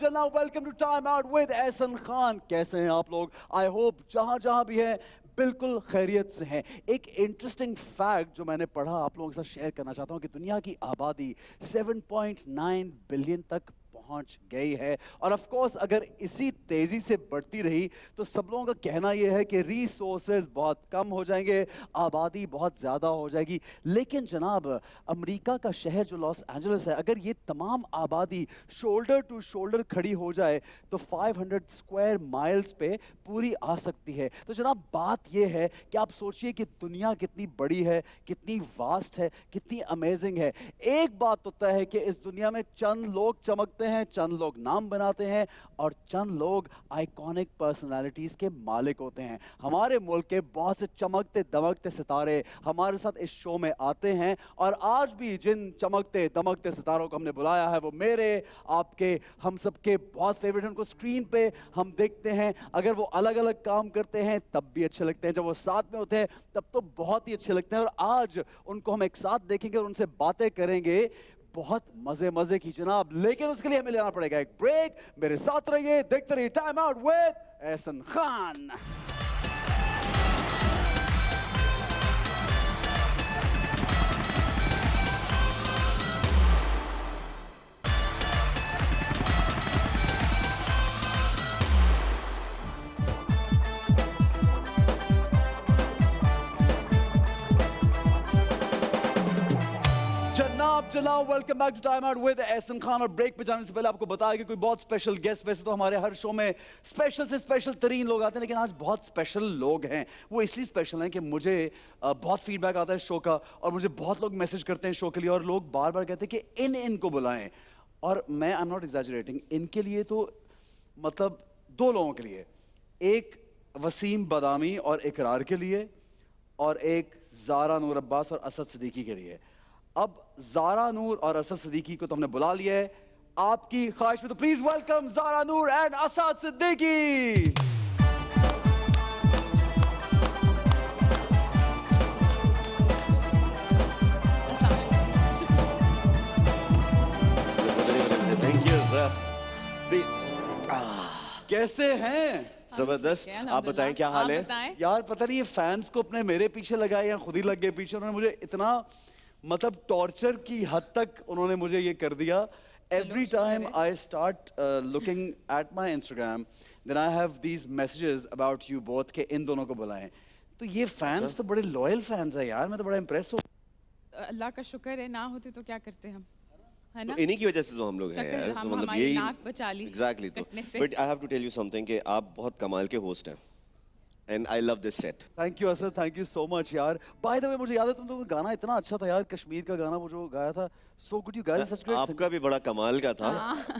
जनाब welcome to time out with Ehsan Khan. कैसे हैं आप लोग? आई होप जहां जहां भी हैं बिल्कुल खैरियत से हैं। एक इंटरेस्टिंग फैक्ट जो मैंने पढ़ा आप लोगों के साथ शेयर करना चाहता हूं कि दुनिया की आबादी 7.9 बिलियन तक पहुंच गई है और ऑफ कोर्स अगर इसी तेजी से बढ़ती रही तो सब लोगों का कहना यह है कि रिसोर्सेज बहुत कम हो जाएंगे, आबादी बहुत ज्यादा हो जाएगी। लेकिन जनाब अमेरिका का शहर जो लॉस एंजलिस है, अगर ये तमाम आबादी शोल्डर टू शोल्डर खड़ी हो जाए तो 500 स्क्वायर माइल्स पे पूरी आ सकती है। तो जनाब बात यह है कि आप सोचिए कि दुनिया कितनी बड़ी है, कितनी वास्ट है, कितनी अमेजिंग है। एक बात तो तय है कि इस दुनिया में चंद लोग चमकते हैं, चंद लोग नाम बनाते हैं और चंद लोग आइकॉनिक पर्सनालिटीज के मालिक होते हैं। हमारे मुल्क के बहुत से चमकते दमकते सितारे हमारे साथ इस शो में आते हैं और आज भी जिन चमकते दमकते सितारों को हमने बुलाया है वो मेरे आपके हम सबके बहुत फेवरेट हैं। उनको स्क्रीन पे हम देखते हैं, अगर वो अलग अलग काम करते हैं तब भी अच्छे लगते हैं, जब वो साथ में होते हैं तब तो बहुत ही अच्छे लगते हैं। और आज उनको हम एक साथ देखेंगे और उनसे बातें करेंगे बहुत मजे मजे की जनाब। लेकिन उसके लिए हमें लेना पड़ेगा एक ब्रेक। मेरे साथ रहिए, देखते रहिए time out with Ehsan Khan. जनाब welcome back to time out with Ehsan Khan. और ब्रेक पे जाने से पहले आपको बताया कि कोई बहुत स्पेशल गेस्ट, वैसे तो हमारे हर शो में स्पेशल से स्पेशल तरीन लोग आते हैं लेकिन आज बहुत स्पेशल लोग हैं। वो इसलिए स्पेशल हैं कि मुझे बहुत फीडबैक आता है शो का और मुझे बहुत लोग मैसेज करते हैं शो के लिए और लोग बार बार कहते हैं कि इनको बुलाएं। और मैं आई एम नॉट एग्जैजरेटिंग, इनके लिए तो मतलब दो लोगों के लिए, एक वसीम बदामी और इकरार के लिए और एक ज़ारा नूर अब्बास और असद सिद्दीकी के लिए। अब ज़ारा नूर और असद सिद्दीकी को तो हमने बुला लिया है, आपकी ख्वाहिश में तो please welcome Zara Noor and Asad Siddiqui. Thank you sir. कैसे हैं? जबरदस्त। आप बताएं क्या हाल है? यार पता नहीं ये फैंस को अपने मेरे पीछे लगाए या खुद ही लग गए पीछे। उन्होंने मुझे इतना मतलब टॉर्चर की हद तक उन्होंने मुझे ये कर दिया। Every time I start looking at my Instagram, then I have these messages about you both के इन दोनों को बुलाएं। तो ये फैंस तो बड़े लॉयल फैंस है यार, मैं तो बड़ा इम्प्रेस हूँ। अल्लाह का शुक्र है, ना होते तो क्या करते हम, है ना? तो इन्हीं की वजह से तो हम लोग हैं यार। हम मतलब हमारी नाक बचा ली। एग्जैक्टली। तो but I have to tell you something कि आप बहुत कमाल के होस्ट हैं and I love this set. Thank you Asad, thank you so much यार। बाय द वे मुझे याद है तुम लोगों का गाना इतना अच्छा था यार, कश्मीर का गाना वो जो गाया था, so good you guys, such great. आपका भी बड़ा कमाल का था।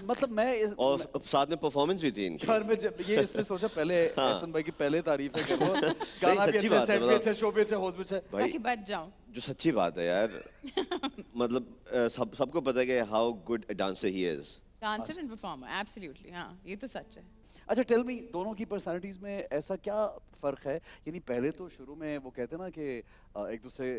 मतलब मैं और साथ में परफॉर्मेंस भी थी इनकी। यार मैं ये इसने सोचा पहले एहसन भाई की पहले तारीफ है कि वो गाना भी अच्छा, सेट भी अच्छा, शो भी अच्छा, होस्ट भी अच्छा ताकि बच जाऊं। जो सच्ची बात है यार मतलब सबको पता है कि how good a dancer he is. Dancer and performer, absolutely. हाँ, ये तो सच है। अच्छा टेल मी, दोनों की पर्सनालिटीज में ऐसा क्या फ़र्क है? यानी पहले तो शुरू में वो कहते हैं ना कि एक दूसरे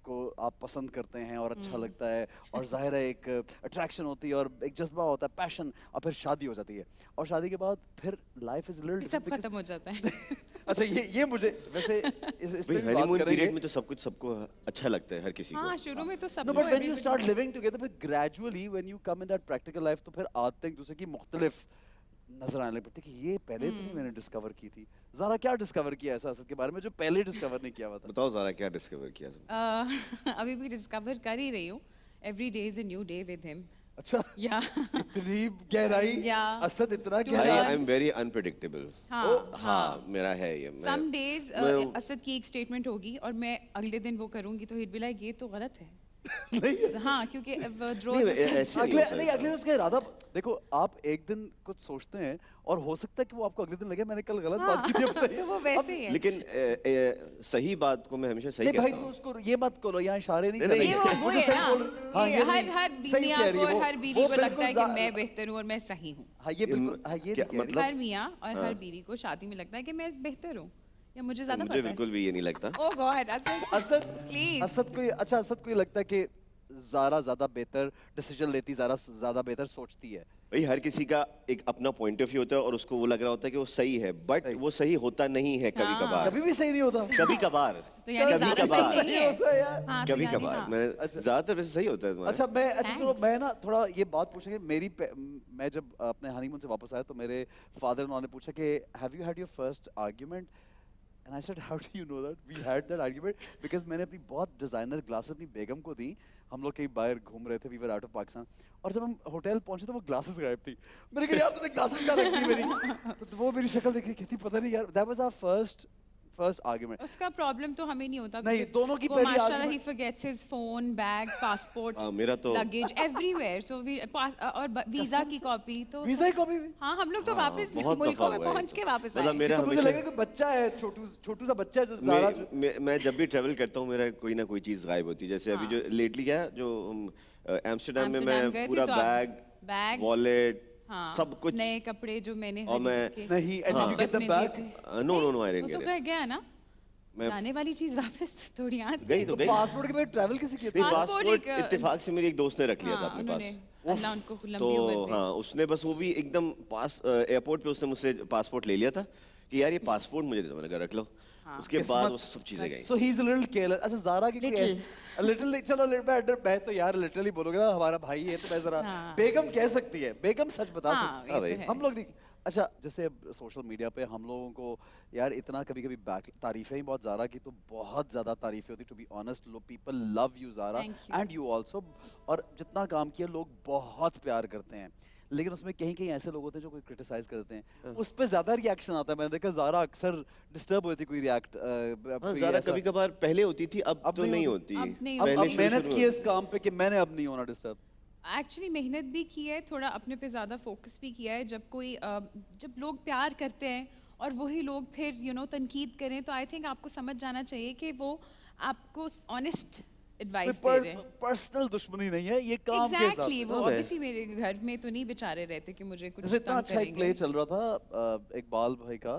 को आप पसंद करते हैं और अच्छा लगता है और जाहिर है एक अट्रैक्शन होती है और एक जज्बा होता है, पैशन, और फिर शादी हो जाती है और शादी के बाद फिर लाइफ इज लिटिल सब खत्म हो जाता है। अच्छा ये मुझे वैसे इस पे भी बात हनीमून करेंगे। पीरियड में तो सब कुछ सबको अच्छा लगता है हर किसी को। हाँ, शुरू में तो सब। No but when you start living together, फिर gradually when you come in that practical life तो फिर आदतें एक दूसरे की मुख्तलिफ नजर आने लगती कि ये पहले तो नहीं मैंने डिस्कवर की थी। ज़रा क्या डिस्कवर किया ऐसा असद के बारे में जो पहले डिस्कवर नहीं किया हुआ था? बताओ ज़रा क्या डिस्कवर किया तुमने? अभी भी डिस्कवर कर ही रही हूँ। Every day is a new day with him. अच्छा, या इतनी गहराई? असद इतना गहरा? I am very unpredictable. हाँ, मेरा है ये। सम डेज असद की एक स्टेटमेंट होगी और मैं अगले दिन वो करूंगी तो हिट बी लाइक ये तो गलत है। नहीं हाँ, क्योंकि अगले उसका इरादा देखो, आप एक दिन कुछ सोचते हैं और हो सकता है कि वो आपको अगले दिन लगे मैंने कल गलत बात की थी। अब सही वो वैसे ही है। लेकिन सही बात को मैं हमेशा सही कहता हूँ। भाई तो उसको ये मत करो, यहाँ इशारे नहीं नहीं, ये वो है ना, हर मियाँ को और हर बीवी को लगता है कि मैं बेहतर हूँ और मैं सही हूँ। हाँ ये बिल्कुल, हाँ ये मतलब हर मियाँ और हर बीवी को शादी में लगता है कि मैं बेहतर हूँ या मुझे ज्यादा पता है। मुझे बिल्कुल भी ये नहीं लगता। ओह गॉड असद प्लीज। असद को ये लगता है कि ज़ारा ज़्यादा बेहतर डिसीजन लेती, ज़ारा ज़्यादा बेहतर सोचती है। भाई हर किसी का एक अपना पॉइंट ऑफ व्यू होता है और उसको वो लग रहा होता है कि वो सही है, बट वो सही होता नहीं है कभी कभार, कभी भी सही नहीं होता। कभी कभार, तो यानी कभी ज़्यादा कभार, सही नहीं है। होता है यार। हाँ, तो कभी यानी कभार। हाँ। मैं ज्यादातर वैसे सही होता है तुम्हारा। अच्छा मैं अच्छा चलो Thanks. मैं ना थोड़ा ये बात पूछेंगे मैं जब अपने हनीमून से वापस आया तो मेरे फादर ने पूछा कि have you had your first argument and I said how do you know that we had that argument because मैंने अपनी बहुत डिजाइनर ग्लासेस अपनी बेगम को दी। हम लोग कहीं बाहर घूम रहे थे, we were out of Pakistan, और जब हम होटल पहुंचे तो वो ग्लासेस गायब थी। मैंने कहा यार तूने ग्लासेस कहाँ रख दी मेरी? तो वो मेरी शक्ल देख रही कहती पता नहीं यार, that was our first argument. उसका प्रॉब्लम तो हमें नहीं होता नहीं, because दोनों की वो पहली माशाल्लाह argument- he forgets his phone, bag, passport, मेरा तो luggage everywhere, so we और वीजा की कॉपी तो वीजा की कॉपी भी? हाँ हम लोग तो वापस बहुत मुल्कों दफा में हुआ है पहुंच ये के तो। वापस मतलब आए। मेरा तो मुझे हमेशा लग रहा है कि बच्चा है, छोटू सा बच्चा है जो ज़ारा मैं जब भी ट्रैवल करता हूँ मेरा कोई ना कोई चीज़ गायब होती है। जैसे अभी जो लेटली क्या जो एम्स्टरडेम में एम्स्टर्डम गए मैं थे पूरा तो आप- बैग, वॉलेट, हाँ, सब कुछ, नए कपड़े जो मैंने और मैं खरीद के नहीं, and did you get them मोहब्बत में back? दिए थे। नो आई वो डिडंट तो गेट इट। गया ना, मैं लाने वाली चीज वापस थोड़ी आती गई तो गई। पासपोर्ट के बाद ट्रैवल किसी किया नहीं, था? पासपोर्ट पासपोर्ट एक, इत्तेफाक से मेरे एक दोस्त ने रख लिया था हाँ, अपने उन्होंने पास। अल्लाह उनको तो लंबी उम्र दे। हाँ उसने बस वो भी एकदम पास एयरपोर्ट पे उसने मुझसे पासपोर्ट ले लिया था कि यार ये पासपोर्ट मुझे दे दो, मैंने कहा रख लो। उसके बाद वो सब चीजें गई। So he's a little careless. अच्छा ज़ारा की कोई Little. ऐसी लिटिल चलो मैं तो यार लिटरली बोलोगे ना हमारा भाई है तो मैं जरा हाँ। बेगम कह सकती है, बेगम सच बता हाँ, सकती ये तो भाई। है। हम लोग नहीं। अच्छा जैसे अब सोशल मीडिया पे हम लोगों को यार इतना कभी-कभी बैक तारीफें ही बहुत ज़ारा की तो बहुत ज़्यादा तारीफें होती, टू बी ऑनेस्ट। लो people love you Zara Thank you. And you also, और जितना काम किया लोग बहुत प्यार करते हैं, लेकिन उसमें कहीं कहीं ऐसे लोग होते हैं जो कोई क्रिटिसाइज करते हैं, उस पे ज्यादा रिएक्शन आता है। मैंने देखा ज़ारा अक्सर डिस्टर्ब होती कोई रिएक्ट ज़रा कभी कभार पहले होती थी, अब तो नहीं होती। अब नहीं अब पहले मेहनत शुरू- की है इस काम पे कि मैंने अब नहीं होना डिस्टर्ब। एक्चुअली मेहनत भी की है, थोड़ा अपने पे ज़्यादा फोकस भी किया है। जब लोग प्यार करते हैं और वही लोग फिर तनकीद करें तो आई थिंक आपको समझ जाना चाहिए कि वो आपको ऑनेस्ट एडवाइस दे रहे हैं। पर्सनल दुश्मनी नहीं है ये काम के साथ। एग्जैक्टली वो हाँ, ऑब्वियसली मेरे घर में तो नहीं बेचारे रहते कि मुझे कुछ जैसे इतना तंग अच्छा एक प्ले करेंगे। चल रहा था इकबाल भाई का,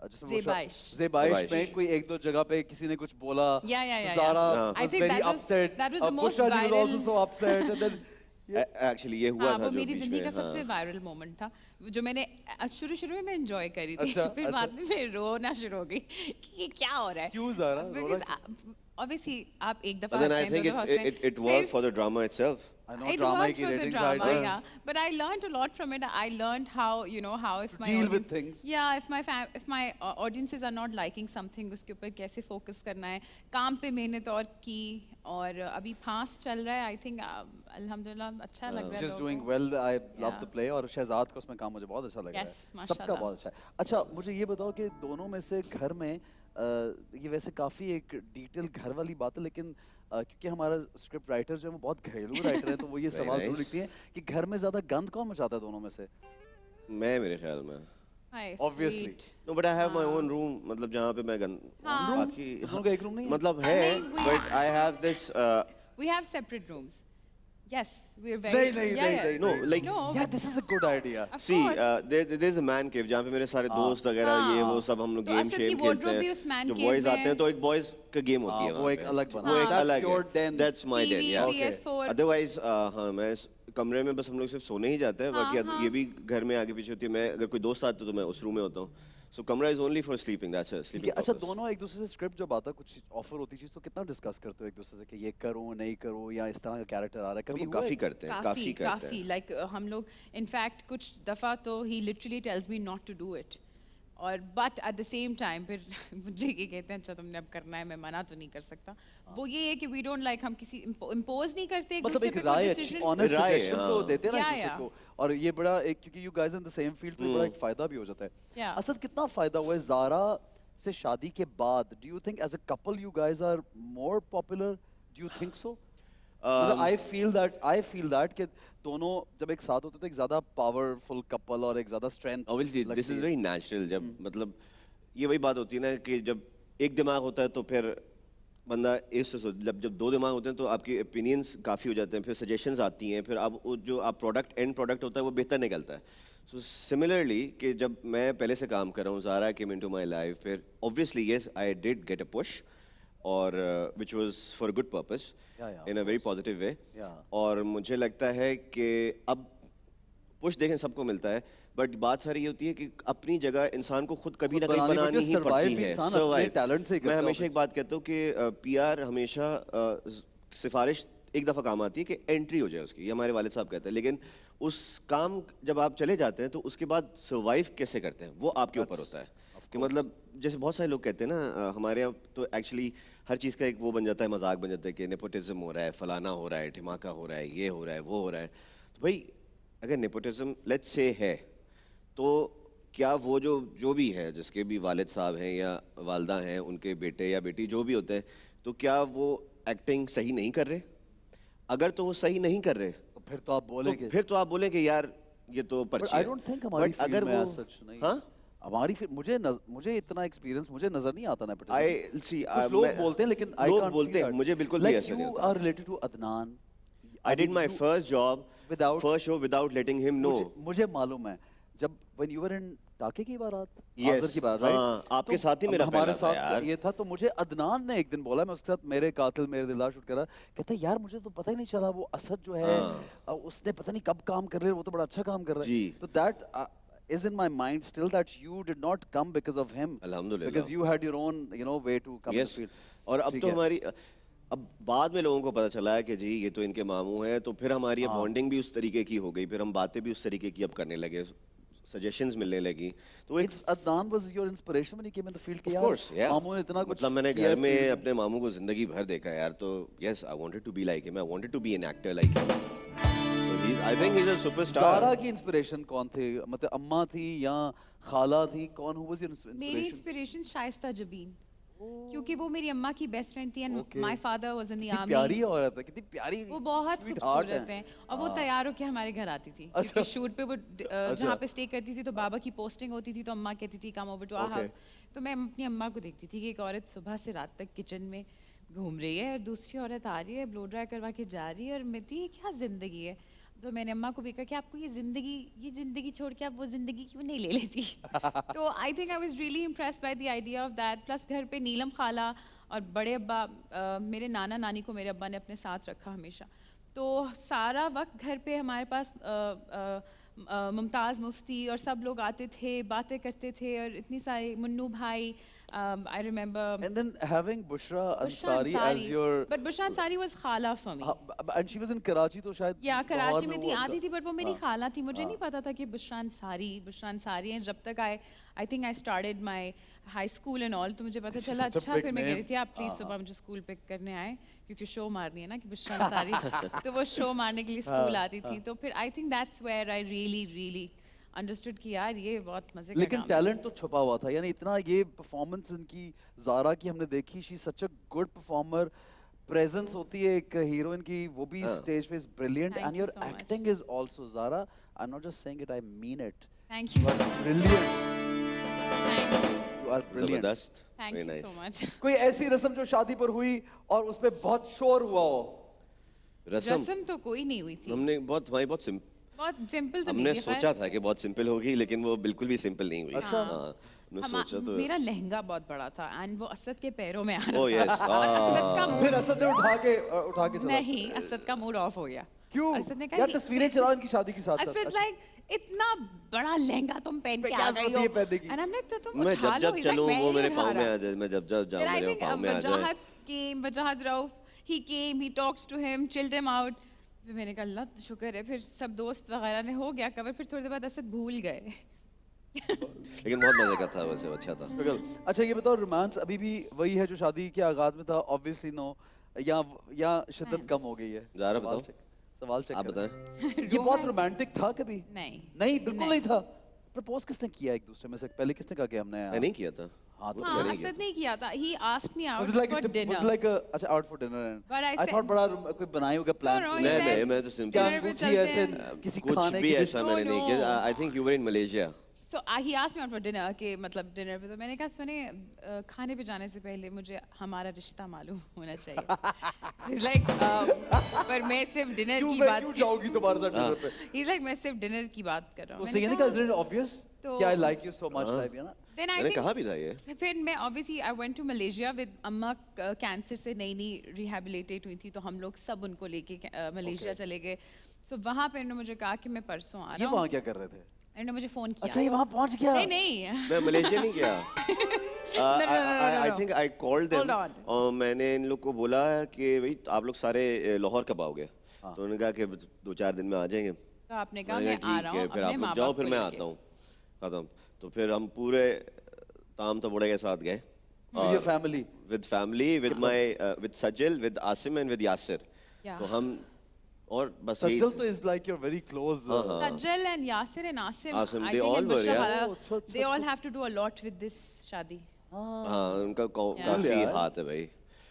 जिसमें वो ज़ेबाइश। ज़ेबाइश ज़ेबाइश। में कोई एक दो जगह पे किसी ने कुछ बोला, Yeah. Zara I was think very that was- upset, that was the most Bushra ji was also viral- so upset and then actually ये हुआ हाँ, था वो जो मेरी बीच जिंदगी में, का सबसे हाँ। वायरल मोमेंट था जो मैंने शुरू में मैं एंजॉय करी थी। अच्छा, फिर अच्छा। बाद में फिर रोना शुरू हो गई कि ये क्या हो रहा है। क्यों ज़ारा? रोना Because obviously आप एक दफा But then I हंसते हैं, think दो दफा हंसते हैं। it worked for the drama itself. I know It drama worked की for the ratings drama, side yeah. But I learned a lot from it. I learned how if my deal with audience- things. Yeah, if my audiences are not liking something, उसके ऊपर कैसे focus करना है, काम पे मेहनत और की, और अभी फास्ट चल रहा है। I think अल्हम्दुलिल्लाह अच्छा लग रहा है। She's लोगों doing को। well. I love Yeah. the play और शहजाद का उसमें काम मुझे बहुत अच्छा लग रहा Yes, है। सबका माशाल्लाह। बहुत अच्छा है। अच्छा मुझे ये बताओ कि दोनों में से घर में ये वैसे काफ़ी एक डिटेल घर वाली बात है, लेकिन क्योंकि हमारा स्क्रिप्ट राइटर जो है वो बहुत घरेलू राइटर है तो वो ये Very सवाल जरूर nice. लिखती हैं कि घर में ज़्यादा गंद कौन मचाता है दोनों में से? मैं मेरे ख्याल में Hi, Obviously. sweet. No but I have my own room, मतलब जहाँ पे मैं हाँ। बाकी दोनों का एक रूम नहीं है? मतलब है, नहीं, we- but I have this We have separate rooms. Yes, we're नहीं very. नहीं yeah, नहीं yeah. नहीं No, नहीं। like- No, यार but- this is a good idea. of सी course. There is a man cave जहाँ पे मेरे सारे दोस्त वगैरह हाँ। ये वो सब हम लोग तो गेम असद शेम की खेलते wardrobe भी उस हैं। man जब cave बॉयज में आते हैं है। तो एक बॉयज का गेम होती है वो वहाँ एक पे। अलग बना वो है। एक That's अलग your है। den. That's my den, TV, yeah. PS4. Otherwise हाँ मैं इस कमरे में बस हम लोग सिर्फ सोने ही जाते हैं, बाकी हाँ। ये भी घर में आगे पीछे होती है। मैं अगर कोई दोस्त आता है तो मैं उस रूम में होता हूँ। सो कमरा is only for sleeping, that's it, ठीक है। स्लीपिंग अच्छा पर्पस। दोनों एक दूसरे से स्क्रिप्ट जब आता है कुछ ऑफर होती चीज तो कितना डिस्कस करते हो एक दूसरे से कि ये करूं नहीं करूं या इस तरह का कैरेक्टर आ रहा है? कभी हम हुआ काफी है? करते हैं, काफी करते काफी हैं। लाइक हम लोग इनफैक्ट कुछ दफा तो ही literally tells me not to do it, और but at the same time फिर मुझे ये कहते हैं अच्छा तुमने अब करना है, मैं मना तो नहीं कर सकता। वो ये है कि वी डोंट लाइक, हम किसी इम्पोज नहीं करते एक मतलब दूसरे एक पे कोई राय अच्छी डिसीजन। ऑनेस्ट राय, सजेशन तो हाँ। देते हैं ना एक Yeah, दूसरे yeah. को, और ये बड़ा एक क्योंकि you guys in the same field तो ये बड़ा एक फायदा भी हो जाता है। Yeah. असद कितना फायदा हुआ है ज़ारा से शादी के बाद? Do you think as a couple you guys are more popular? Do you think so? मतलब आई फील दैट कि दोनों जब एक साथ होते तो एक ज्यादा पावरफुल कपल और एक ज्यादा strength Obviously, this is very natural. जब मतलब ये वही बात होती है ना कि जब एक दिमाग होता है तो फिर बंदा जब दो दिमाग होते हैं तो आपके ओपिनियंस काफ़ी हो जाते हैं, फिर सजेशंस आती हैं, फिर आप जो आप एंड प्रोडक्ट होता है वो बेहतर निकलता है। सो सिमिलरली कि जब मैं पहले से काम कर रहा हूँ, Zara came into my life, फिर obviously yes I did get a push, और which was for a good purpose Yeah, in a very positive way. Yeah. और मुझे लगता है कि अब पुश देखें सबको मिलता है, बट बात सारी ये होती है कि अपनी जगह इंसान को खुद कभी ना कहीं बनानी बनानी पड़ती है, ही survive पड़ती भी है। इंसान अपने Survive। talent से ही मैं करता है हमेशा एक बात कहता हूँ कि पीआर हमेशा सिफारिश एक दफ़ा काम आती है कि एंट्री हो जाए उसकी, ये हमारे वालिद साहब कहते हैं, लेकिन उस काम जब आप चले जाते हैं तो उसके बाद सर्वाइव कैसे करते हैं वो आपके ऊपर होता है। कि मतलब जैसे बहुत सारे लोग कहते हैं ना, हमारे यहाँ तो एक्चुअली हर चीज़ का एक वो बन जाता है, मजाक बन जाता है कि नेपोटिज्म हो रहा है, फलाना हो रहा है, ढिमाका हो रहा है, ये हो रहा है, वो हो रहा है। तो भाई अगर नेपोटिज्म लेट्स से है तो क्या वो जो भी है, जिसके भी वालिद साहब हैं या वालदा हैं, उनके बेटे या बेटी जो भी होते हैं, तो क्या वो एक्टिंग सही नहीं कर रहे? अगर तो वो सही नहीं कर रहे तो फिर तो आप बोलेंगे, तो फिर तो आप बोलें कि यार ये तो पर्ची आई है। डोंट थिंक हमारी But फील्ड अगर में वो as such नहीं। हाँ हमारी मुझे इतना एक्सपीरियंस मुझे नजर नहीं आता नेपोटिज्म। आई सी कुछ लोग बोलते हैं लेकिन आई लोग कांट बोलते हैं, मुझे बिल्कुल भी ऐसा नहीं यू होता। Are related to Adnan. I did my first job without- first show without letting him know. मुझे मालूम है जब when you were in टाके की बारात, Yes, हाजिर की बारात, right? हाँ, आपके तो साथ ही मेरा हमारे पहला था साथ यार। ये था, तो मुझे अदनान ने एक दिन बोला, मैं उसके साथ मेरे कातिल मेरे दिलदार शूट करा, कहता है यार मुझे तो पता ही नहीं चला वो असद जो है उसने पता नहीं कब काम कर रहे, वो तो बड़ा अच्छा काम कर रहा है। जी। तो that is in my mind still that you did not come because of him, अल्हम्दुलिल्लाह। because you had your own way to come in Yes. the field. और अब ठीक तो है। हमारी अब बाद में लोगों को पता चला है कि जी ये तो इनके मामू हैं, तो फिर हमारी बॉन्डिंग भी उस तरीके की हो गई, फिर हम बातें भी उस तरीके की अब करने लगे, सजेशंस मिलने लगी। तो एक Adnan was your inspiration when you came in the field कि Of यार course, yeah. मामू ने इतना कुछ मतलब मैंने किया घर है में field अपने मामू को जिंदगी भर देखा है यार, तो yes I wanted to be like him, I wanted to be an actor like him, so I think he's a superstar। सारा की इंस्पिरेशन कौन थे, मतलब अम्मा थी या खाला थी, कौन who was your मेरी inspiration? इंस्पिरेशन शाइस्ता जबीन, क्योंकि वो मेरी अम्मा की बेस्ट फ्रेंड थी and Okay. My father was in the कितनी आर्मी। प्यारी औरत है, कितनी प्यारी, वो बहुत sweet heart खूबसूरत हैं और वो तैयार होकर हमारे घर आती थी, अच्छा। क्योंकि शूट पे वो जहाँ पे स्टे करती थी तो बाबा की पोस्टिंग होती थी, तो अम्मा कहती थी come over to our Okay. House. तो मैं अपनी अम्मा को देखती थी कि एक औरत सुबह से रात तक किचन में घूम रही है और दूसरी औरत आ रही है ब्लो ड्राई करवा के जा रही है, और मैं थी ये क्या ज़िंदगी है। तो मैंने अम्मा को भी कहा कि आपको ये ज़िंदगी छोड़ के आप वो ज़िंदगी क्यों नहीं ले लेती। तो आई think I was really impressed by the idea of that. Plus घर पे नीलम खाला और बड़े अब्बा, मेरे नाना नानी को मेरे अब्बा ने अपने साथ रखा हमेशा, तो सारा वक्त घर पे हमारे पास मुमताज़ मुफ्ती और सब लोग आते थे, बातें करते थे, और इतनी सारी मुन्नू भाई, I remember And then having Bushra Ansari as your, but Bushra Ansari was खाला for me. and she was in Karachi, तो शायद या कराची लाहौर में वो थी, उनका- आती थी, बट वो मेरी खाला थी। मुझे नहीं पता था कि बुशरा अंसारी हैं जब तक आई think I started my high school and all, तो मुझे पता She's चला। such a अच्छा, big फिर मैं कह रही name. थी आप प्लीज सुबह मुझे स्कूल पिक करने आए, क्योंकि शो मारनी है ना कि बुशरा अंसारी तो वो शो मारने के लिए स्कूल आती थी। तो फिर I think that's where I really understood कि यार ये बहुत मजे का लेकिन काम है। टैलेंट तो छुपा हुआ था, यानी इतना ये परफॉर्मेंस इनकी जारा की हमने देखी, she such a good performer, presence होती है एक हीरोइन की, वो भी स्टेज पे is brilliant, Thank and you your so much. Acting is also, Zara I am not just saying it, I mean it, thank you, brilliant, you are brilliant. जबरदस्त, thank very you nice। So much. कोई ऐसी रस्म जो शादी पर हुई और उस पे बहुत शोर हुआ हो? रस्म तो कोई नहीं हुई थी, हमने हमारी बहुत बहुत सिंपल तो हमने नहीं थी। खैर। सोचा था कि बहुत सिंपल होगी, लेकिन वो बिल्कुल भी सिंपल नहीं हुई। अच्छा। हाँ, हमने सोचा तो मेरा लहंगा बहुत बड़ा था एंड वो असद के पैरों में आ रहा ओह था। यस, और असद का फिर मूड असद ने उठा के चला। नहीं, असद का मूड ऑफ हो गया। क्यों? असद ने कहा यार कि- तस्वीरें चलाओ इनकी शादी के साथ साथ। असद लाइक इतना बड़ा लहंगा तुम पहन के क्या आ जरूरत गई है हो, पहनने की? एंड आई एम लाइक तो तुम मैं उठा जब लो। जब He's like, चलूं मैं वो नहीं मेरे उठा पाँव में रहा। आ जाए, मैं जब जब जाऊं Then I मेरे think पाँव में आ जाए। Wajahat Rauf, he came, he talked to him, chilled him out. फिर मैंने कहा अल्लाह शुक्र है, फिर सब दोस्त वगैरह ने हो गया कवर, फिर थोड़ी देर बाद असद भूल गए। लेकिन बहुत मजे का था, वैसे अच्छा था। अच्छा ये बताओ, रोमांस अभी भी वही है जो शादी के आगाज में था? ऑब्वियसली नो, या शिद्दत कम हो गई है? ज़ारा सवाल बताओ। सवाल चेक आप करें। बताएं। ये बहुत रोमांटिक था कभी? नहीं, नहीं, बिल्कुल नहीं था। प्रपोज किसने किया एक दूसरे में से? पहले किसने कहा कि हमने मैं नहीं किया था। हाँ, तो वो हाँ, मैंने किया असद नहीं किया था। He asked me out Was it like for dinner. was it like a अच्छा out for dinner and But I I said- thought बड़ा कोई बनाए होगा प्लान। No, था। he said- नहीं, मैं तो क्या सिंपल dinner पे अंगूठी चलते ऐसे हैं। किसी कुछ खाने भी की ऐसा No, मैंने नहीं no. किया। I think you were in Malaysia. So he asked me out for dinner कि मतलब डिनर पे, तो मैंने कहा सुने खाने पे जाने से पहले मुझे हमारा रिश्ता मालूम होना चाहिए। He's like पर मैं सिर्फ डिनर क्यों की मैं बात क्यों जाऊंगी तुम्हारे साथ डिनर पे? He's like मैं सिर्फ डिनर की बात कर रहा हूँ। उससे ये नहीं कहा isn't it obvious तो- कि I like you so much type है ना? Then I मैंने think कहा भी था ये। फिर मैं obviously I went to Malaysia with अम्मा कैंसर से नई रिहैबिलिटेट हुई थी, तो हम लोग सब उनको लेके मलेशिया चले गए। सो वहाँ पे इन्होंने मुझे कहा कि मैं परसों आ ये रहा वहाँ हूँ। क्या कर रहे थे? इन्होंने मुझे फ़ोन किया। अच्छा ये वहाँ पहुँच गया? नहीं नहीं मैं मलेशिया नहीं गया। आई no. Think I called them Hold on. और मैंने इन लोग को बोला कि भाई आप लोग सारे लाहौर कब आओगे? हाँ। तो उन्होंने कहा कि 2-4 दिन में आ जाएंगे। तो आपने कहा मैंने मैं कहा आ ठीक रहा है, हूँ फिर अपने आप माँ लोग जाओ बाप फिर को मैं लेके। आता हूँ। खत्म। तो फिर हम पूरे ताम तबोड़े के साथ गए ये family with my with Sajal, with Asim and with Yasir. Yeah. तो हम और बस यही सज्जल तो is like your very close Sajjal and Yasir and Asim, Asim, I they think all and were, Bushra yeah. Hala, Oh, अच्छा, अच्छा, they all अच्छा। have to do a lot with this शादी। हाँ उनका Yeah. काफी यार। हाथ है भाई।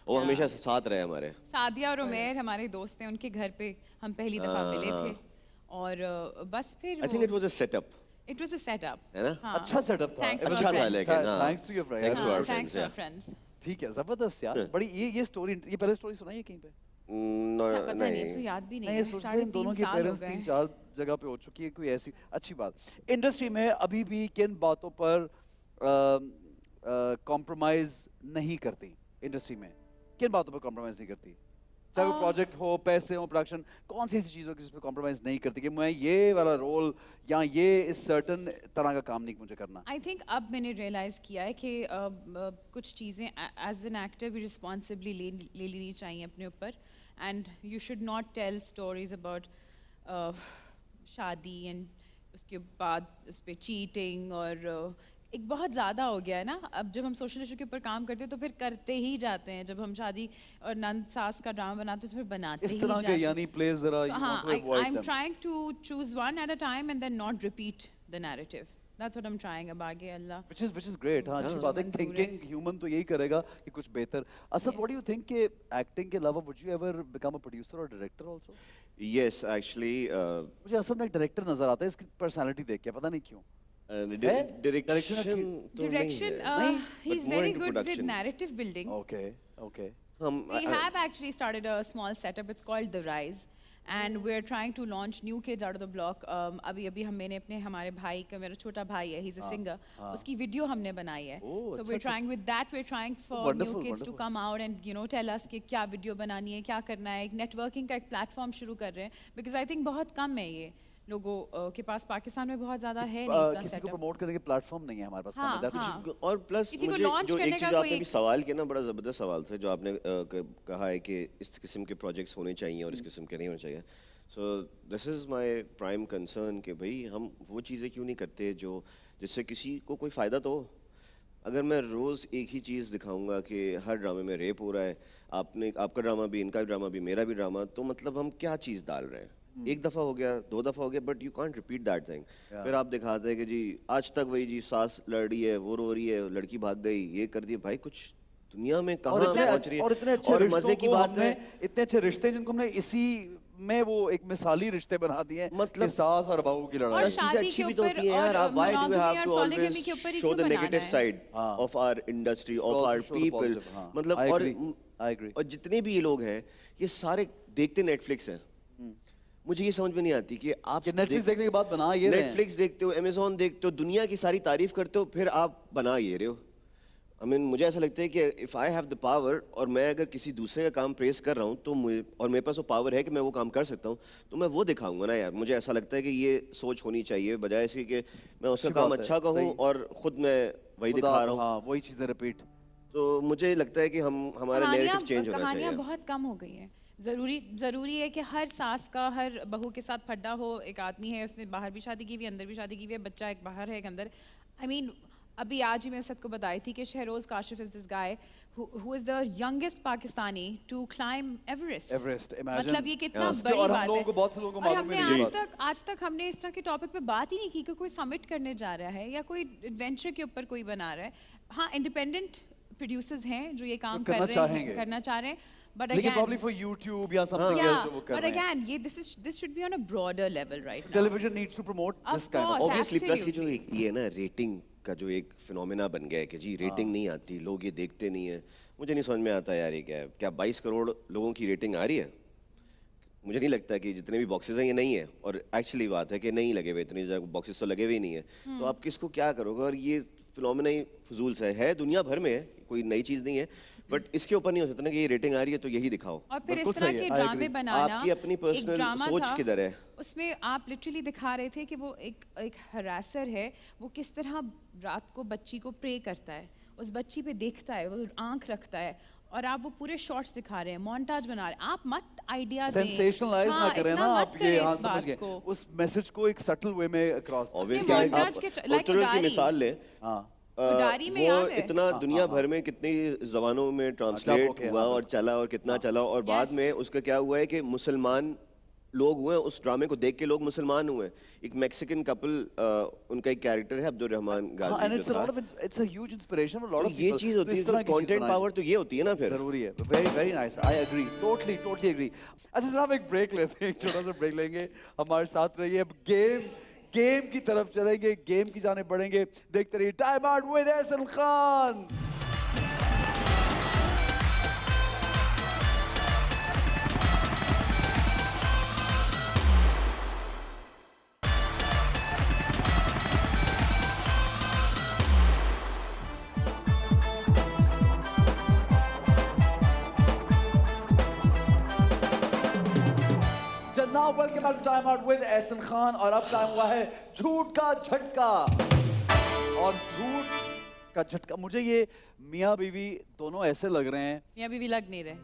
वो हमेशा साथ रहे हमारे। सादिया और उमेर हमारे दोस्त हैं, उनके घर पे हम पहली दफ़ा मिले थे और बस फिर I think it was a setup, it was a setup। है ना? हाँ। अच्छा सेटअप था। Thanks to अच्छा our था friends। लेकिन हाँ। Thanks to your Thanks to हाँ, our thanks friends, to our yeah. friends। ठीक है, जबरदस्त यार। Yeah. बड़ी ये स्टोरी, ये पहले स्टोरी सुनाई है कहीं पे? पता नहीं, अब तो नहीं याद भी नहीं, नहीं ये है। सोचते हैं इन दोनों 3.5 के साल हो पेरेंट्स गए। 3-4 जगह पे हो चुकी है, कोई ऐसी अच्छी बात। इंडस्ट्री में अभी भी किन बातों पर कॉम्प्रोमाइज नहीं करती? इंडस्ट्री में किन बातों पर कॉम्प्रोमाइज नहीं करती? चाहे वो प्रोजेक्ट हो, पैसे हो, प्रोडक्शन, कौन सी ऐसी चीज़ों की जिस पे कॉम्प्रोमाइज नहीं करती कि मैं ये वाला रोल या ये इस सर्टन तरह का काम नहीं मुझे करना? आई थिंक अब मैंने रियलाइज़ किया है कि कुछ चीज़ें एज एन एक्टर भी रिस्पॉन्सिबली ले लेनी चाहिए अपने ऊपर, and you should not tell stories about शादी एंड उसके बाद उस पर चीटिंग और एक बहुत ज़्यादा हो गया है ना। अब जब हम सोशल इशू के ऊपर काम करते हैं तो फिर करते ही जाते हैं। जब हम शादी और नंद सास का ड्रामा बनाते हैं तो फिर बनाते इस ही तरह जाते के हैं। यानी प्लेस जरा you हाँ, want to avoid I'm them. trying to choose one at a time and then not repeat the narrative. That's what I'm trying. अब आगे अल्लाह। which is great। हाँ, अच्छी बात है। मंजूर है। थिंकिंग ह्यूमन तो यही करेगा कि कुछ बेहतर। Asad, what do you think कि एक्टिंग के अलावा would you ever become a producer or director also? Yes actually मुझे असल में एक डायरेक्टर नजर आता है इसकी पर्सनालिटी देख के, पता नहीं क्यों। डायरेक्शन तो Direction, नहीं है, he's but more very into good with production. narrative building. Okay, okay. हम We have actually started a small setup. It's called The Rise, and we're trying to launch New Kids Out of the Block. अभी मैंने अपने हमारे भाई का, मेरा छोटा भाई है, he's a singer, उसकी वीडियो हमने बनाई है। Oh, So अच्छा, we're अच्छा, trying with that, we're trying for wonderful, new kids to wonderful. come out and tell us कि क्या वीडियो बनानी है, क्या करना है। एक नेटवर्किंग का एक प्लेटफॉर्म शुरू कर रहे हैं, because I think बहुत कम है ये लोगों के पास, पाकिस्तान में बहुत ज़्यादा है नहीं इसका किसी को setup। प्रमोट करने के प्लेटफॉर्म नहीं है हमारे पास। हाँ, That's what हाँ। you- और प्लस किसी को मुझे launch जो करने एक का चीज आपने कोई अभी सवाल किया ना, बड़ा जबरदस्त सवाल था जो आपने कहा है कि इस किस्म के प्रोजेक्ट्स होने चाहिए और इस किस्म के नहीं होने चाहिए। So this is my prime concern कि भाई हम वो चीज़ें क्यों नहीं करते जो जिससे किसी को कोई फ़ायदा तो हो। अगर मैं रोज़ एक ही चीज़ दिखाऊंगा कि हर ड्रामे में रेप हो रहा है, आपका ड्रामा भी, इनका ड्रामा भी, मेरा भी ड्रामा, तो मतलब हम क्या चीज़ डाल रहे हैं? एक दफ़ा हो गया, 2 दफ़ा हो गया, but you can't repeat that thing. फिर आप दिखाते हैं कि जी आज तक वही जी सास लड़ रही है, वो रो रही है, लड़की भाग गई, ये कर दिया। भाई कुछ दुनिया में कहाँ पहुंच रही है? और इतने अच्छे और रिश्तों मजे की को बात हमने, है, इतने अच्छे रिश्ते जिनको हमने इसी में वो एक मिसाली रिश्ते बना दिए हैं, मतलब- कि सास और बहू की और लड़ाई। चीज़ें शादी अच्छी के भी तो ऊपर होती हैं यार। और आप why do we monogamy have और to polygamy always के ऊपर ही show क्यों the बनाना negative है? side हाँ। of our industry, of Also our show the people? positive, हाँ। मतलब I और agree, I agree. और जितने भी ये लोग हैं, ये सारे देखते नेटफ्लिक्स हैं। मुझे ये समझ में नहीं आती कि आप कि नेटफ्लिक्स देखने के बाद बना ये रहे हैं। नेटफ्लिक्स देखते हो, अमेज़न देखते हो, दुनिया की सारी तारीफ करते हो, फिर आप बना ये रहे हो। I mean, मुझे ऐसा लगता है कि if I have the power और मैं अगर किसी दूसरे का काम प्रेस कर रहा हूँ तो मुझे, और मेरे पास वो पावर है कि मैं वो काम कर सकता हूँ, तो मैं वो दिखाऊंगा ना यार। मुझे ऐसा लगता है कि ये सोच होनी चाहिए, बजाय इसके कि मैं उसका अच्छी काम बात है, अच्छा कहूँ सही। और खुद मैं वही खुदा- दिखा रहा हूँ। हाँ, वही चीजें रिपीट। तो मुझे लगता है कि हमारा नैरेटिव चेंज होना कहानियाँ चाहिए। बहुत कम हो गई हैं। ज़रूरी है कि हर सास का, हर बहू के साथ फड्डा हो। एक आदमी है, उसने बाहर भी शादी की हुई है, अंदर भी शादी की हुई है, बच्चा एक बाहर है, एक अंदर। आई मीन अभी आज ही मैं सबको बताई थी कि Shahroz Kashif is this guy who is the youngest Pakistani to climb Everest. Everest, imagine. मतलब ये कितना Yeah. बड़ी और हम बात लोगों है। को, बहुत से लोगों को और मालूम हमने ही नहीं है। आज तक हमने इस तरह के टॉपिक पे बात ही नहीं की कि कोई समिट करने जा रहा है या कोई एडवेंचर के ऊपर कोई बना रहा है। हाँ, इंडिपेंडेंट प्रोड्यूसर्स हैं जो ये काम करना कर रहे चाहेंगे। हैं, करना चाह रहे हैं, बट लेकिन अगेन प्रॉब्ली फॉर यूट्यूब या समथिंग yeah, एल्स जो वो कर but रहे हैं। again, this should be on a broader level right now. Television needs to promote Of this kind of. course. Obviously plus की जो Absolutely. ये ना रेटिंग का जो एक फिनोमेना बन गया है कि जी रेटिंग नहीं आती, लोग ये देखते नहीं है। मुझे नहीं समझ में आता यार ये क्या है। क्या 22 करोड़ लोगों की रेटिंग आ रही है? मुझे नहीं लगता कि जितने भी बॉक्सेस हैं ये नहीं है, और एक्चुअली बात है कि नहीं लगे हुए, इतने ज़्यादा बॉक्सेस तो लगे हुए ही नहीं है, तो आप किसको क्या करोगे? और ये फिनोमेना ही फजूल सा है, दुनिया भर में है, कोई नई चीज़ नहीं है, बट इसके ऊपर नहीं हो सकता ना कि ये रेटिंग आ रही है तो यही दिखाओ। और फिर इस बिल्कुल तरह सही है, के I ड्रामे agree। बनाना, आपकी अपनी एक पर्सनल ड्रामा सोच था, किधर है? उसमें आप लिटरली दिखा रहे थे कि वो एक हरासर है, वो किस तरह रात को बच्ची को प्रे करता है, उस बच्ची पे देखता है, वो आंख रखता है, और आप वो पूरे शॉट्स दिखा रहे हैं, मोन्टाज बना रहे हैं। आप मत आइडिया दें, सेंसेशनलाइज ना करें ना इतना मत आप, ये करें हाँ इस समझ बात गए, को। उस मैसेज को एक सटल वे में क्रॉस। ऑब्वियसली montage आप के like a ऑर्थोडॉक्स की diary। मिसाल लें, हाँ डायरी में वो याद है? इतना दुनिया भर में कितनी जबानों में ट्रांसलेट ओके, हुआ हाँ, और चला और कितना चला, और बाद Yes। में उसका क्या हुआ है कि मुसलमान लोग हुए, उस ड्रामे को देख के लोग मुसलमान हुए। एक मैक्सिकन कपल, उनका एक कैरेक्टर है अब्दुल रहमान गाजी and it's a जो lot था। of it's a huge inspiration for a lot तो of ये people। चीज तो होती है, इस तरह की चीज़ कंटेंट बनानी पावर तो ये होती है ना फिर। जरूरी है। Very nice, I agree, totally agree. अच्छा जरा हम एक ब्रेक लेते हैं, एक छोटा सा ब्रेक लेंगे, हमारे साथ रहिए। अब गेम की तरफ चलेंगे, गेम की जाने बढ़ेंगे। देखते रहिए time out with Ehsan Khan. Now welcome back to Time Out with Ehsan Khan, और अब टाइम हुआ है झूठ का झटका। और झूठ का झटका, मुझे ये मियाँ बीवी दोनों ऐसे लग रहे हैं, या भी लग नहीं रहे।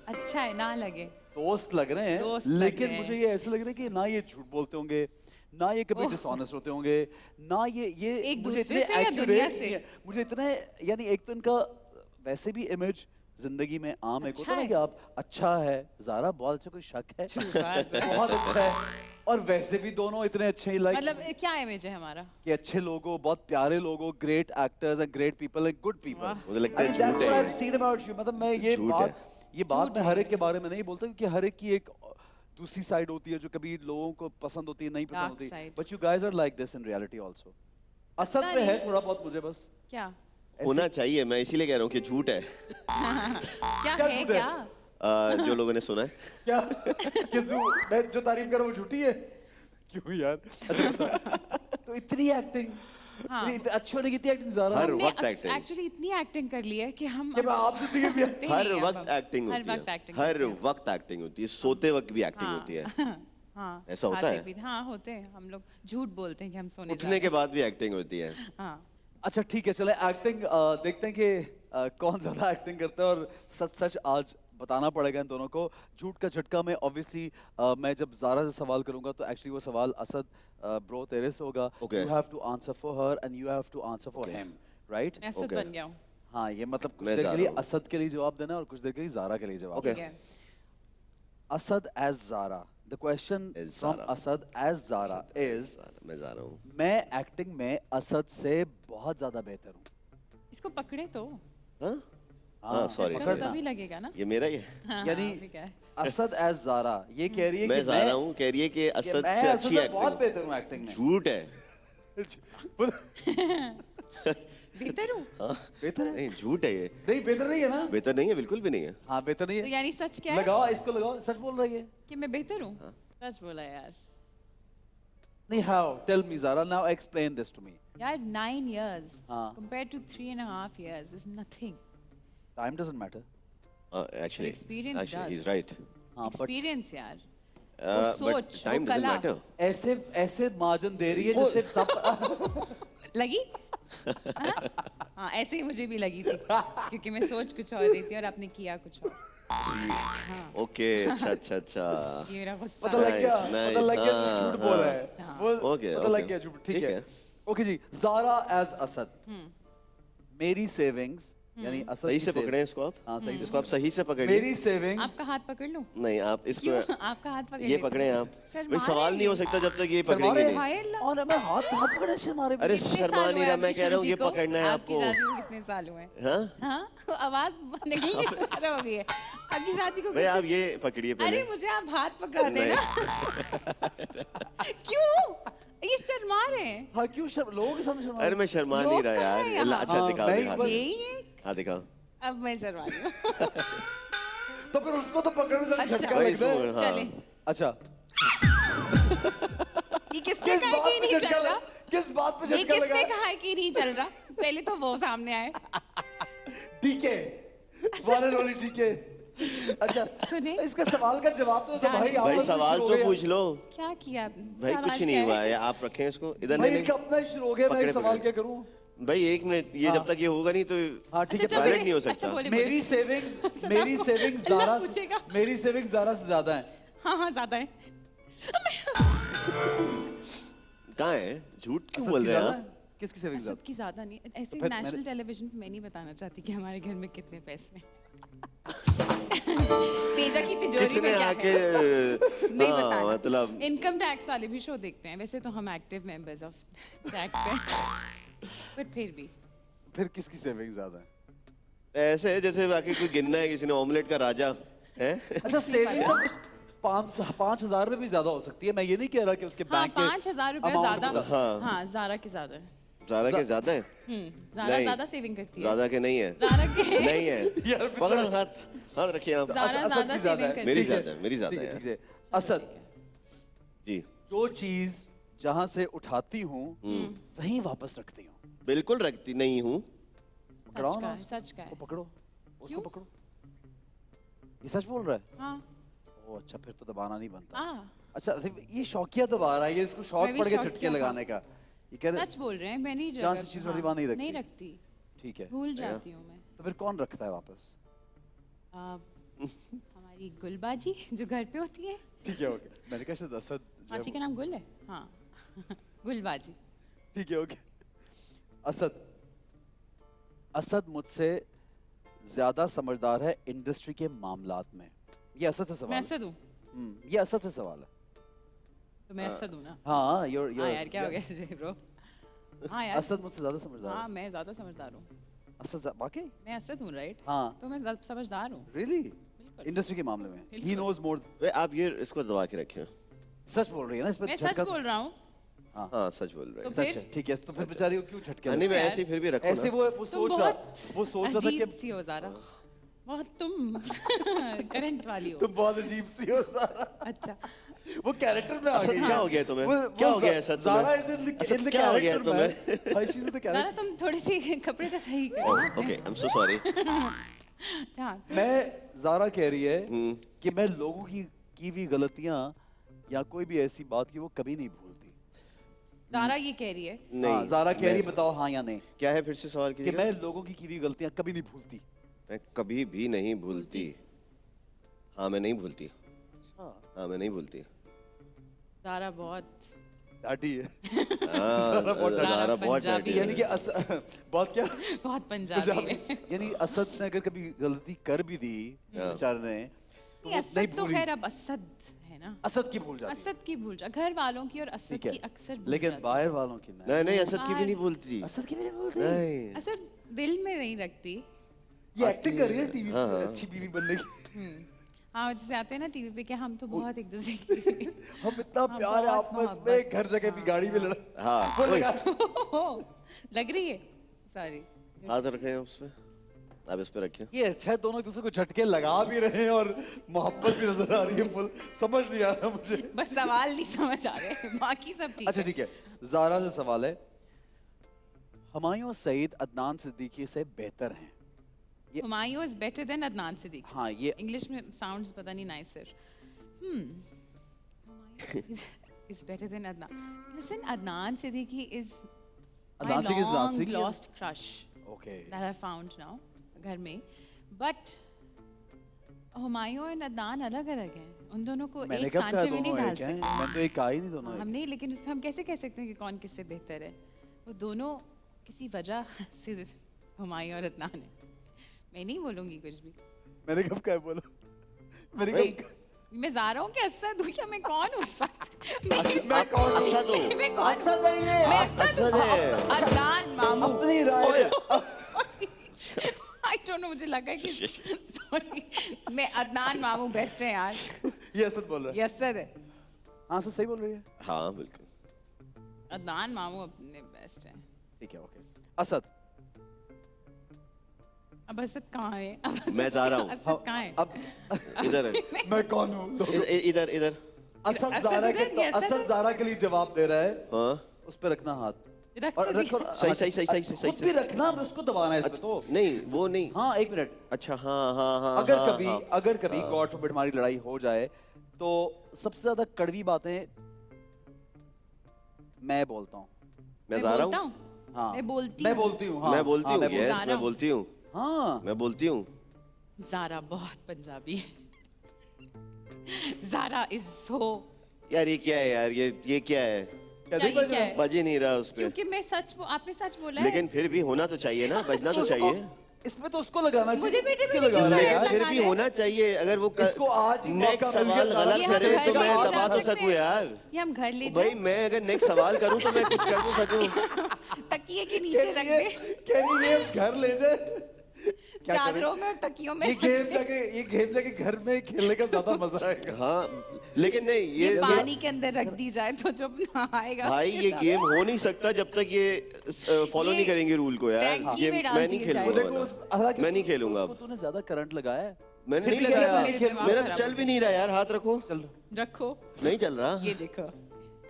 अच्छा है ना लगे, दोस्त लग रहे हैं, दोस्त लग लेकिन रहे हैं। मुझे ये ऐसे लग रहा है कि ना ये झूठ बोलते होंगे, ना ये कभी डिसऑनेस्ट होते होंगे, ना ये एक मुझे दूसरे इतने से या accurate दुनिया नहीं से? है। मुझे इतने, यानी एक तो इनका वैसे भी इमेज जिंदगी में आम एक होता अच्छा है ना है। कि आप अच्छा है, ज़ारा बहुत अच्छा, कोई शक है बस। बहुत अच्छा है, और वैसे भी दोनों इतने अच्छे ही, लाइक मतलब क्या इमेज है हमारा? कि अच्छे लोग हो, बहुत प्यारे लोग हो, great actors and great people and good people. मुझे लगता है झूठ है ये। मतलब मैं ये झूठ बात मैं हर एक के बारे में नहीं बोलता, क्योंकि हर एक की एक दूसरी साइड होती है जो कभी लोगों को पसंद होती है, नहीं पसंद Dark होती। side। But you guys are like this in reality also. Asad में है थोड़ा बहुत मुझे बस क्या होना चाहिए, मैं इसीलिए कह रहा हूँ कि झूठ है। क्या क्या है झूठ है? क्या? जो लोगों ने सुना है। क्या कि तू मैं जो तारीफ कर रहा हूँ वो झूठी है? क्यों यार? अच्छा बता। तो इतनी एक्टिंग, हाँ। अच्छी होने की इतनी एक्टिंग ज़रा हर हमने वक्त acting। एक्चुअली इतनी एक्टिंग कर ली है कि हम कि मैं आप जिंदगी में करते ही हर नहीं हैं वक्त अब हम। एक्टिंग हर होती वक्त है, एक्टिंग हर होती है। वक्त एक्टिंग होती है, सोते वक्त भी एक्टिंग हाँ। होती है, हाँ, ऐसा होता खाते है? पीते- हाँ होते हैं, हम लोग झूठ बोलते हैं कि हम सोने जा उठने रहे के बाद भी एक्टिंग होती है। हैं। हाँ अच्छा ठीक है, चले एक्टिंग देखते हैं कि कौन ज़्यादा एक्टिंग करता है, और सच सच आज बताना पड़ेगा इन दोनों को। झूठ का झटका में ऑब्वियसली मैं जब ज़ारा से सवाल करूंगा तो एक्चुअली वो सवाल असद ब्रो तेरे से होगा। Okay। You have to answer for her and you have to answer for him, right? ऐसा Okay। बन गया हूँ। हाँ, ये मतलब कुछ मैं देर जा के लिए रहा हूँ। असद के लिए जवाब देना और कुछ देर के लिए ज़ारा के लिए जवाब Okay। ठीक है। Asad as Zara, the question As from Zara। Asad as Zara is, मैं जा रहा हूँ। मैं एक्टिंग में असद से बहुत ज़्यादा बेहतर हूँ। इसको पकड़े तो हाँ हाँ, हाँ सॉरी पकड़ तो ना। तभी लगेगा ना। ये मेरा ही है। हाँ, यानी हाँ, ठीक है। असद एज ज़ारा ये कह रही है मैं कि जा रहा हूँ, कह रही है कि कि असद मैं से असद अच्छी से बहुत एक्टिंग। बेहतर हूँ एक्टिंग में। झूठ है। बेहतर हूँ? हाँ बेहतर है? नहीं, झूठ है ये। नहीं बेहतर नहीं है ना? बेहतर नहीं है, बिल्कुल भी नहीं है। हाँ बेहतर नहीं तो है। यानी सच क्या है लगाओ इसको, लगाओ, सच बोल रही है। कि मैं बेहतर हूँ? सच बोला यार। नहीं, how? Tell me Zara, now explain this to me. यार 9 years हाँ। compared to 3.5 years is nothing. Time doesn't matter. Actually, experience actually, does. he's right. हाँ बट Experience यार। But सोच, वो time doesn't कला। matter. ऐसे ऐसे मार्जिन दे रही है जैसे सब लगी? हाँ? हाँ ऐसे ही मुझे भी लगी थी क्योंकि मैं सोच कुछ और रही थी और आपने किया कुछ और। Okay, अच्छा अच्छा। ये मेरा गुस्सा। पता लग गया, Nice, पता लग गया हाँ, तू झूठ बोल रहा है। हाँ। वो Okay, पता लग okay. गया झूठ, ठीक ठीक है। है। ओके जी, ज़ारा एज असद, मेरी सेविंग्स यानी असद सही की से सेव- पकड़े इसको आप। हाँ सही से इसको आप सही से पकड़िए। मेरी सेविंग्स आपका हाथ पकड़ लूं? नहीं, आप इसको क्यों? आपका हाथ पकड़ ये लेती पकड़े हूँ। आप। शर्मा भाई सवाल रहे नहीं हो हैं। सकता जब तक ये शर्मा पकड़ेंगे रहे नहीं। हाय अल्लाह। और मैं हाथ पकड़े से मारे। अरे कितने शर्मा साल नहीं हुए रहा, मैं आपकी कह रहा हूँ ये शादी को? पकड़ना है आपकी आपको। शादी को कितने साल हुए? हाँ हाँ आवाज निकल नहीं पा रहा हो गई है। आपकी शादी को भाई आप कितने- ये पकड़िए अरे पहले। मुझे आप हाथ पकड़ा देना। क्यों? ये शर्मा रहे हैं। हाँ क्यों लोगों के सामने शर्मा अरे मैं शर्मा लोग नहीं रहा कहाँ यार। हैं यहाँ? अच्छा हाँ, दिखाओ मैं दिखाओ। बस- यही है। हाँ दिखाओ। अब मैं शर्मा रही हूँ। तो फिर उसको तो पकड़ने से अच्छा, झटका वही लगता है। इसको, हाँ। चले अच्छा ये किसने किस कहा बात कि पे नहीं झटका चल रहा? लगा? किस बात पे ये झटका लगा? किसने कहा है कि नहीं चल रहा? पहले तो वो सामने आए। DK one and only DK. अच्छा सुने? इसका सवाल का जवाब तो भाई भाई, आप भाई लोग सवाल शुरू हो तो गया। पूछ लो। क्या किया? भाई सवाल कुछ नहीं क्या हुआ है? है, आप रखें इसको इधर। भाई नहीं इनका नहीं अपना ही शुरू हो गया, मैं पकड़े, सवाल पकड़े। क्या करूं? भाई 1 मिनट, ये जब तक ये होगा नहीं तो हाँ ठीक है, अच्छा, valid बोले- नहीं हो अच्छा, सकता। बोले- मेरी बोले। सेविंग्स अल्लाह ज़ारा पूछेगा। मेरी सेविंग्स ज़ारा से ज्यादा है। हाँ हाँ ज्यादा है। कहाँ है? झूठ क्यों असद बोल की रहे हैं ज्यादा आप? है? किसकी सेविंग्स असद ज्यादा? की ज्यादा नहीं, ऐसे फिर नेशनल मैंने- टेलीविजन पे मैं नहीं बताना चाहती कि हमारे घर में कितने पैसे हैं। तेजा की तिजोरी किसने में क्या आके है? नहीं हाँ, बताना। मतलब इनकम टैक्स वाले भी शो देखते हैं, वैसे तो हम एक्टिव मेंबर्स ऑफ टैक्स हैं, पर फिर भी फिर किसकी सेविंग्स ज्यादा है? ऐसे जैसे बाकी कोई गिनना है किसी ने ऑमलेट का राजा है। अच्छा सेविंग्स 5,000 में भी ज्यादा हो सकती है। मैं ये नहीं कह रहा कि उसके हाँ बैंक के 5,000 रुपए amount ज्यादा। बता- हाँ। हाँ ज़ारा के ज्यादा है। ज़ारा के ज्यादा है? ज़ारा नहीं। ज्यादा सेविंग करती है। ज़्यादा के नहीं है। ज़ारा के नहीं है। यार पकड़ो हाथ, हाथ रखिए आप। ज़ारा असद ज्यादा की ज्यादा सेविंग है। करती मेरी है। ज्यादा है, मेरी ज्यादा ठीक है, है। ठीक है। असद, जी जो चीज जहां से उठाती हूँ वहीं वापस रखती हूँ। बिल्कुल रखती नहीं हूँ। पकड़ाओ सच का ना है, उसको। सच का है। वो पकड़ो, उसको क्यों? पकड़ो। ये सच बोल रहा है? हाँ ओ अच्छा, फिर तो दबाना नहीं बनता। हाँ अच्छा ये शौकिया दबा रहा है, ये इसको शौक मैं भी पड़ के शौकिया, झटके हाँ। लगाने का। ये कह रहे सच बोल रहे हैं, मैं नहीं जहाँ से चीज़ वाली बात नहीं रखती। नहीं रखती, ठीक है, भूल जाती हूँ मैं। तो फिर कौन रखता है वापस? हमारी गुलबाजी जो घर पे होती है। ठीक है, ओके। मैंने कहा शायद असद जो है मासी का नाम गुल है। हाँ गुलबाजी। ठीक है, ओके। असद, असद मुझसे ज्यादा समझदार है इंडस्ट्री के मामलात में। ये असद से मैं सवाल है। असद हूँ ये असद से सवाल है। तो मैं असद हूँ ना। हाँ, you're हाँ यार क्या हो गया तुझे ब्रो? हाँ यार असद मुझसे ज्यादा समझदार हाँ है। मैं ज्यादा समझदार हूँ। असद वाकई? मैं असद हूँ राइट? हाँ। तो मैं ज्यादा समझदार हूँ। रियली? बिल्कुल। इंडस्ट्री के मामले में ही बिल्कुल। नोज मोर। वे आप ये इसको दबा के रखें। सच बोल रही है ना इस पे? मैं सच झटका बोल रहा हूँ। हाँ सच बोल रहे तो हैं। सच फिर? है, ठीक है। तो फिर बेचारी को क्यों झटके नहीं लगे? मैं यार। ऐसे ही फिर भी रखूँ ऐसे ना। वो तुम सोच रहा था अजीब कि सी हो ज़ारा, बहुत तुम करंट वाली हो। तुम बहुत अजीब सी हो ज़ारा। अच्छा वो कैरेक्टर में आ असद, गई। क्या हो गया तुम्हें? क्या हो गया ऐसा तुम्हें? ज़ारा इज इन द क्या हो गया कैरेक्टर में। भाई she is the Zara character. तुम थोड़ी सी कपड़े तो सही ओह करो। Okay, I am so sorry. हाँ मैं ज़ारा कह रही है कि मैं लोगों की हुई गलतियां या कोई भी ऐसी बात की वो कभी नहीं भूलती। ज़ारा ये कह रही है। हाँ, नहीं ज़ारा कह रही है, मैं- बताओ हाँ या नहीं क्या है फिर से सवाल कि कीजिएगा? मैं लोगों की हुई गलतियां कभी नहीं भूलती। मैं कभी भी नहीं भूलती। हाँ मैं नहीं भूलती। हाँ मैं नहीं भूलती। ज़ारा बहुत डाटी है। हाँ ज़ारा बहुत पंजाबी डांटी है। यानी कि बहुत क्या बहुत पंजाबी है। यानी असद ने अगर कभी गलती कर भी दी बेचारे ने तो नहीं, वो नहीं असद तो भूली। खैर अब असद है ना। असद की भूल जाती असद की भूल जा, घर वालों की और असद ठीक की है, अक्सर भूल लेकिन जाती। बाहर वालों की नहीं। नहीं नहीं असद की भी नहीं भूलती। असद की भी नहीं भूलती। नहीं असद दिल में नहीं रखती। ये एक्टिंग कर रही है टीवी हाँ, पे हाँ। अच्छी बीवी बनने की। हाँ जैसे आते हैं ना टीवी पे कि हम तो बहुत एक दूसरे की हम इतना प्यार है बहुत आपस में, मोहब्बत। घर जगह भी गाड़ी में लड़ा। हाँ वो वही। लगा। लग रही है सॉरी। हाथ रखें उस पे, आप इस पे रखें। ये अच्छा है, दोनों एक दूसरे को झटके लगा भी रहे हैं और मोहब्बत भी नजर आ रही है फुल। समझ नहीं आ रहा मुझे। बस सवाल नहीं समझ आ रहे, बाकी सब ठीक अच्छा है। ठीक है, ज़ारा से सवाल है, हुमायूं सईद अदनान सिद्दीकी से बेहतर हैं? Humayun is better than Adnan Siddiqui. हाँ ये इंग्लिश में साउंड्स पता नहीं nicer. is better than Adnan. Listen, Adnan Siddiqui is my Adnan Siddiqui ज़ात long से की है? lost crush okay. that I found now घर में, but हुमायूं और अदनान अलग अलग हैं। उन दोनों को मैंने एक कब कहा सांचे में नहीं दोनों डाल एक हैं? सकते। मैंने तो एक कहा ही नहीं दोनों हाँ, एक हम नहीं, लेकिन उसमें हम कैसे कह सकते हैं कि कौन किससे बेहतर है? वो दोनों किसी वजह से हुमायूं और अदनान है। मैं नहीं बोलूंगी कुछ भी। मैंने कब कहा बोलो? मैंने भाई, कब मैं ज़ारा हूँ कि असद हूँ या मैं कौन हूँ उस वक्त? मैं कौन हूँ? असद हो। मैं कौन हूँ? असद है ये। मैं असद असद हूँ। है। अदनान मामू। अपनी राय। I don't know, मुझे लगा कि सॉरी मैं अदनान मामू बेस्ट है यार। ये असद बोल रहा है। ये असद है। हाँ सर सही बोल रही है। हाँ बिल्कुल। अदनान मामू अपने बेस्ट है। ठीक है ओके। असद, अब असद कहाँ है? अब असद- मैं जा रहा हूँ। असद कहाँ है? अब इधर है, मैं कौन हूँ? इधर इधर। असद असद ज़ारा के इधर, ये तो असद असद है। ज़ारा के लिए जवाब दे रहा है। हाँ उस पे रखना हाथ रख और तो रखो। दिया। सही सही सही सही सही खुद भी रखना, उसको दबाना है इस पे तो। नहीं वो नहीं। हाँ, एक मिनट। अच्छा हाँ हाँ हाँ अगर हाँ, कभी हाँ। अगर कभी गॉड फॉरबिड हमारी लड़ाई हो जाए तो सबसे ज्यादा कड़वी बातें मैं बोलता हूँ। मैं जा रहा बोलता हूँ। हूँ। हाँ, मैं बोलती मैं हूँ। बोलती हूँ। हाँ, मैं बोलती हाँ, हूँ, मैं यस जा रहा मैं हूँ। बोलती हूँ, हाँ, मैं बोलती हूँ। ज़ारा बहुत पंजाबी है। ज़ारा इज सो, यार ये क्या है यार, ये क्या है? क्या क्या देख ये रहे क्या हो? है? बज ही नहीं रहा उस पे। क्योंकि मैं सच, आपने सच बोला है। लेकिन फिर भी होना तो चाहिए ना, बजना तो उसको- चाहिए। इसमें तो उसको लगाना चाहिए। मुझे बेटे क्यों बेटे लगा रहा है क्यों यार? फिर लगाना भी है? होना चाहिए। अगर वो इसको आज ही नेक्स्ट मौका मिल गया, सवाल सारा गलत ये हम करे घर तो ले मैं जा दबा तो सकते सकूं हैं। यार। ये हम घर ले भाई जाए, मैं अगर नेक्स्ट सवाल करूं तो मैं कुछ कर तो सकूं। तकिए के नीचे रख दे, कैन ये घर ले जाए? क्या करें? चादरों में और तकियों में। ये गेम जाके घर में खेलने का ज्यादा मजा आएगा। हाँ लेकिन नहीं ये ये पानी के अंदर रख दी जाए तो जब नहाएगा भाई उसके ये साथ- गेम हो नहीं सकता जब तक ये फॉलो ये नहीं करेंगे रूल को यार। टैंकी ये में डाल मैं नहीं दिए खेलूंगा वो जाए। देखो वाला। हालांकि मैं नहीं खेलूंगा उसको अब। तूने ज्यादा करंट लगाया है। मैंने फिर नहीं भी लगाया, मेरे दिमाग मेरा खराब तो चल भी नहीं रहा यार। हाथ रखो। चल रखो, नहीं चल रहा। ये देखो।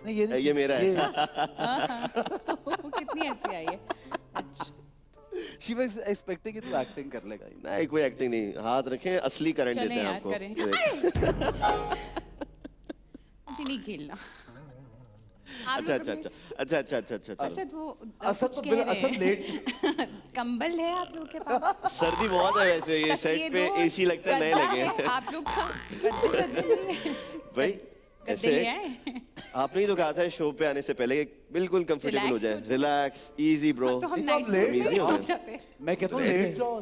नहीं, ये नहीं ये मेरा है। कितनी हंसी आई है। अच्छा, शी वाज एक्सपेक्टिंग कि तू एक्टिंग कर लेगा। नहीं कोई एक्टिंग नहीं, हाथ रखें, असली करंट चलें देते हैं यार, आपको। करें। मुझे नहीं खेलना। आप अच्छा लोग अच्छा अपने- अच्छा अच्छा अच्छा अच्छा अच्छा। असद वो असद कुछ तो कह बिना रहे असद हैं। लेट कंबल है आप लोग के पास? सर्दी बहुत है वैसे, ये तकिए सेट पे दो, एसी लगता है नए गद्दा लगे है, आप लोग का गद्दे भाई गद्दे ऐसे ले आए? आपने ही तो कहा था शो पे आने से पहले कि बिल्कुल कंफर्टेबल हो Relaxed जाए, हो जाए। Relax easy bro. तो हम ये तो आप नाइट लेट में नहीं हो पहुंच गए। जाते हैं। मैं कहता हूँ लेट जाओ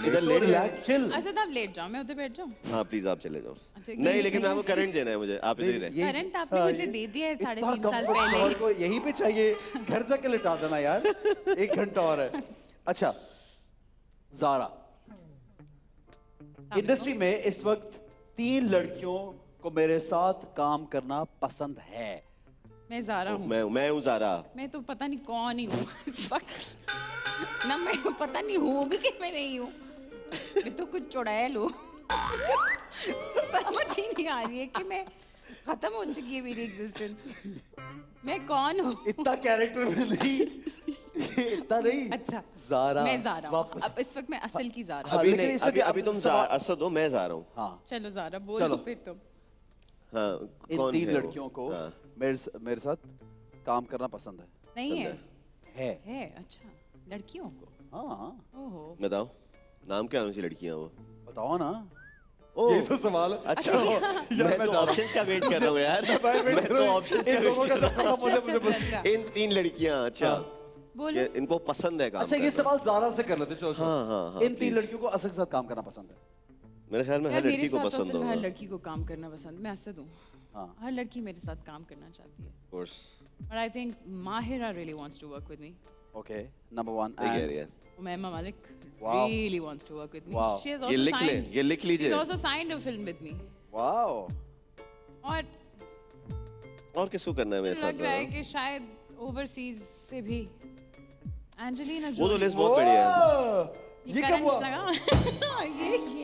इधर लेट रिलैक्स चिल। असद आप लेट जाओ, मैं उधर बैठ जाऊँ। हाँ प्लीज आप चले जाओ। अच्छा, नहीं ये- लेकिन आपको करंट देना है मुझे, आप इधर ही रहे। करंट आपने मुझे दे दिया है 3.5 साल comfort पहले। शोर को यहीं पे चाहिए, घर जाके लिटा देना यार। 1 घंटा और है। अच्छा ज़ारा, इंडस्ट्री में इस वक्त 3 लड़कियों को मेरे साथ काम करना पसंद है। मैं ज़ारा हूँ। मैं हूँ ज़ारा। मैं तो पता नहीं कौन ही हूँ इस वक्त। ना मैं पता नहीं हूँ भी कि मैं नहीं हूँ। मैं तो कुछ चुड़ैल हूँ। समझ ही नहीं आ रही है कि मैं खत्म हो चुकी है मेरी एग्जिस्टेंस। मैं कौन हूँ? इतना कैरेक्टर में नहीं, इतना नहीं। अच्छा, ज़ारा मैं ज़ारा हूँ। वापस। अब इस वक्त मैं असल की ज़ारा हूँ। हाँ, अभी लेकिन नहीं, इस वक्त अभी अब तुम सवाल- असद हो, मैं ज़ारा हूँ। हाँ, चलो ज़ारा चलो। बोलो फिर तुम। हाँ इन कौन 3 है वो? लड़कियों को हाँ। मेरे साथ काम करना पसंद है। नहीं है? है। अच्छा, लड़कियों को। हाँ, ओहो। बताओ नाम क्या है उनसी लड़कियाँ वो? बताओ ना। ओ ये तो सवाल है। अच्छा यार, मैं तो जा रहा हूँ। ऑप्शंस का वेट कर रहा हूँ यार। मैं तो ऑप्शंस इन का लोगों वेट का कर सब खत्म हो जाए, मुझे बोल। अच्छा, इन 3 लड़कियाँ। अच्छा बोलो। कि इनको पसंद है काम अच्छा, ये करना। सवाल ज़ारा से कर लेते, चलो। हाँ, हाँ, हाँ, इन 3 please। लड़कियों को असद के साथ काम करना पसंद है। मेरे ख्याल में यार हर मेरे लड़की को साथ तो पसंद असल में हर होगा। लड़की को काम करना पसंद। मैं असद हूँ। हाँ। हर लड़की मेरे साथ काम करना चाहती है। Of course। But I think Mahira really wants to work with me. Okay, number 1 सही कह रही है। Umaima Malik Wow. really wants to work with me. Wow. She has ये also लिख ले, signed. ये लिख She's लीजिए। also signed a film with me. Wow. और और किसको करना है मेरे मुझे साथ? लग रहा है कि शायद ओवरसीज से भी एंजेलिना वो तो जोली। लिस्ट बहुत बढ़िया है। ये कब हुआ? लगा?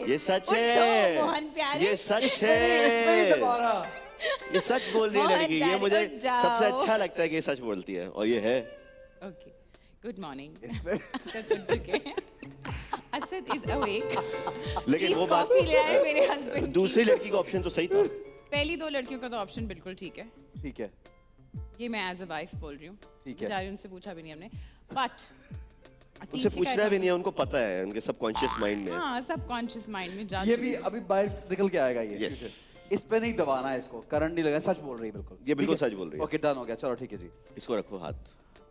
ये सच उठो, है। मोहन प्यारे। ये सच इस पे ही है। दबा रहा। ये सच बोल रही है मोहन लड़की। ये प्यारे, मुझे उठ जाओ। सबसे अच्छा लगता है कि ये सच बोलती है और ये है। Okay. Good morning. इस पे असद उठ चुके हैं। Asad is awake. लेकिन वो Please बात coffee ले आए मेरे husband की। दूसरी लड़की का ऑप्शन तो सही था। पहली 2 लड़कियों का तो ऑप्शन बिल्कुल ठीक है। ठीक है। ये मैं एज अ वाइफ बोल रही हूँ। ठीक है। बेचारी उनसे पूछा भी नहीं हमने। बट उनसे पूछना भी नहीं है, उनको पता है, उनके सबकॉन्शियस माइंड में। हाँ, सबकॉन्शियस माइंड में जा ये चुकी भी है। अभी बाहर निकल के आएगा ये। Yes. future। इस पे नहीं दबाना है इसको, करंट नहीं लगा, सच बोल रही है बिल्कुल। ये बिल्कुल ठीक है? सच बोल रही है। ओके, डन हो गया, चलो ठीक है जी। इसको रखो हाथ।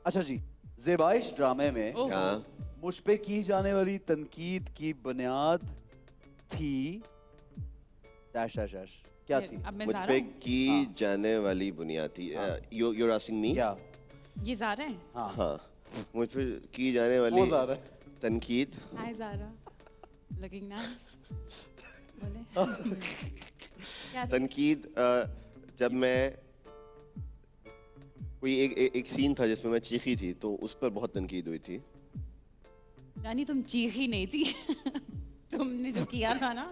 अच्छा जी, ज़ेबाइश ड्रामे में ओह। हाँ। मुझ पे की जाने वाली तनकीद की बुनियाद थी डैश डैश डैश, क्या थी? अब मैं मुझ ज़ारा पे हूँ। की जाने वाली बुनियादी you're asking me? क्या? ये ज़ारा है। हाँ, हाँ। मुझ पे की जाने वाली वो ज़ारा है। तनकीद। हाय ज़ारा। Looking nice. बोले। क्या थी? तनकीद जब मैं कोई एक सीन था जिसमें मैं चीखी थी तो उस पर बहुत तनकीद हुई थी। यानी तुम चीखी नहीं थी तुमने जो किया था ना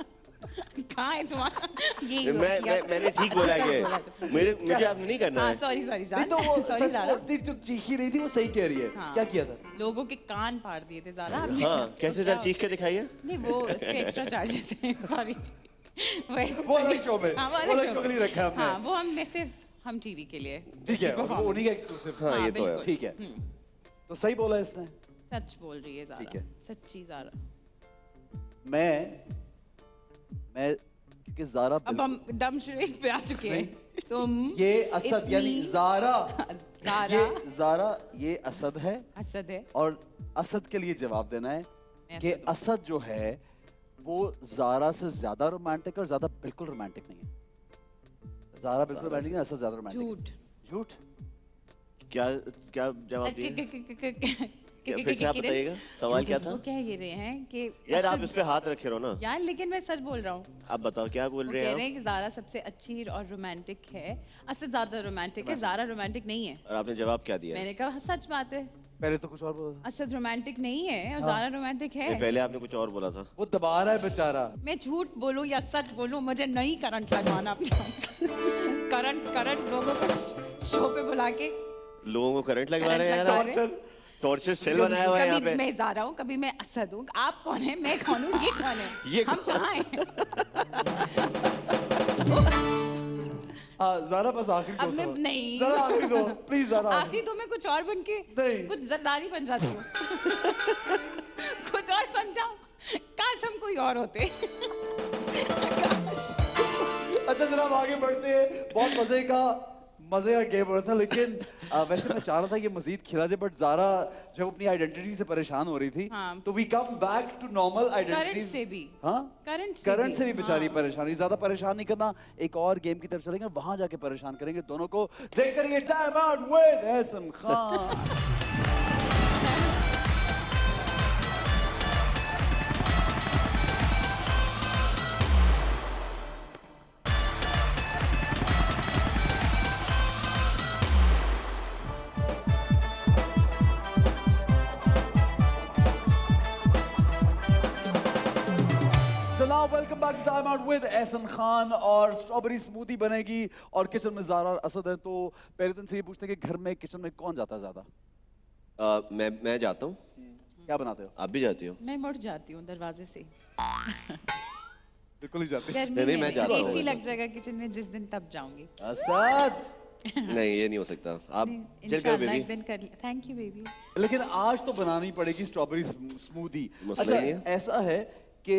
कहाँ है तुम्हारा यही हुआ किया। मैंने ठीक बोला सही कि बोला तुमने। मुझे आपने नहीं करना हाँ है। सॉरी नहीं जान तो वो सॉरी सच ज़ारा। बोलती जो चीखी रही थी वो सही कह रही है। हाँ। क्या किया था? लोगों के कान फाड़ दिए थे ज़ारा आपने। हाँ कैसे क्या- सर चीख के दिखाइए। नहीं वो उसके एक्स्ट्रा चार्जेस हैं सॉरी वो अलग शो में, हाँ, वो अलग शो के लिए रखा है हमने। हाँ वो हम सिर्फ हम टीवी के लिए ठीक है, performance। वो उन्हीं का एक्सक्लूसिव। हाँ, ये तो है। बिल्कुल। ठीक है। हम्म, तो सही बोला इसने। सच बोल रही है ज़ारा ठीक है। सच्ची ज़ारा। मैं क्योंकि ज़ारा अब हम डम शरीफ पे आ चुके हैं तुम ये असद यानी इतनी- ज़ारा, ज़ारा ये ज़ारा ये असद है असद है और असद के लिए जवाब देना है मैं कि असद हूँ। असद जो है वो ज़ारा से ज्यादा रोमांटिक और ज्यादा बिल्कुल रोमांटिक नहीं है। ज़ारा बिल्कुल रोमांटिक नहीं है, असद ज्यादा रोमांटिक झूठ झूठ। क्या क्या जवाब दिए? या फिर से आप बताइएगा सवाल क्या था? वो कह ये रहे हैं कि यार आप असद- इस पे हाथ रखे रहो ना। यार लेकिन मैं सच बोल रहा हूँ आप बताओ क्या बोल वो रहे कह हैं रहे आप? हैं कि ज़ारा सबसे अच्छी और रोमांटिक है असद ज्यादा रोमांटिक है ज़ारा रोमांटिक नहीं है और आपने जवाब क्या दिया? मैंने कहा सच बात है पहले तो कुछ और बोला था। असद रोमांटिक नहीं है और ज़ारा रोमांटिक है नहीं, पहले आपने कुछ और बोला था। वो दबा रहा है बेचारा। मैं झूठ बोलूं या सच बोलूं मुझे नहीं करंट लगवाना अपना करंट लोगों को शो पे बुला के लोगों को करंट लगवा रहे हैं यार लगवा आप। रहे हैं। टॉर्चर सेल बनाया हुआ है यहाँ कभी पे। मैं ज़ारा हूँ कभी मैं असद हूँ आप कौन है मैं कौन हूँ ये कौन है ये हम कौन? कहाँ हैं हाँ ज़ारा बस आखिरी अब दो मैं सवाल। नहीं ज़ारा आखिरी दो प्लीज ज़ारा। आखिरी दो मैं कुछ और बन के नहीं। कुछ जरदारी बन जाती हूँ कुछ और बन जाओ काश हम कोई और होते अच्छा जनाब आगे बढ़ते हैं। बहुत मजे का गेम हो रहा था लेकिन वैसे मैं चाह रहा था कि मजीद खिला जाए बट ज़ारा जब अपनी आइडेंटिटी से परेशान हो रही थी हाँ। तो we come back to normal current identity से भी हाँ करंट से भी बेचारी हाँ। परेशानी ज्यादा परेशान नहीं करना। एक और गेम की तरफ चलेंगे वहां जाके परेशान करेंगे दोनों को। देख करेंगे Time out with Ehsan Khan. Welcome back to time out with Ehsan Khan. और स्ट्रॉबेरी स्मूदी बनेगी और किचन में ज़ारा और असद है। तो पहले तो इनसे ये पूछते हैं कि घर में किचन में कौन जाता है ज्यादा? मैं जाता हूँ। क्या बनाते हो? आप भी जाती हो? मैं मुड़ जाती हूँ दरवाजे से बिल्कुल ही जाती है। गर्मी नहीं, मैं जाता हूँ। एसी लग जाएगा किचन में जिस दिन तब जाऊंगी असद नहीं ये नहीं हो सकता। आप चल करो इंशाल्लाह बेबी। एक दिन कर थैंक यू बेबी लेकिन आज तो बनानी पड़ेगी स्ट्रॉबेरी स्मूदी। मसला अच्छा नहीं है। ऐसा है कि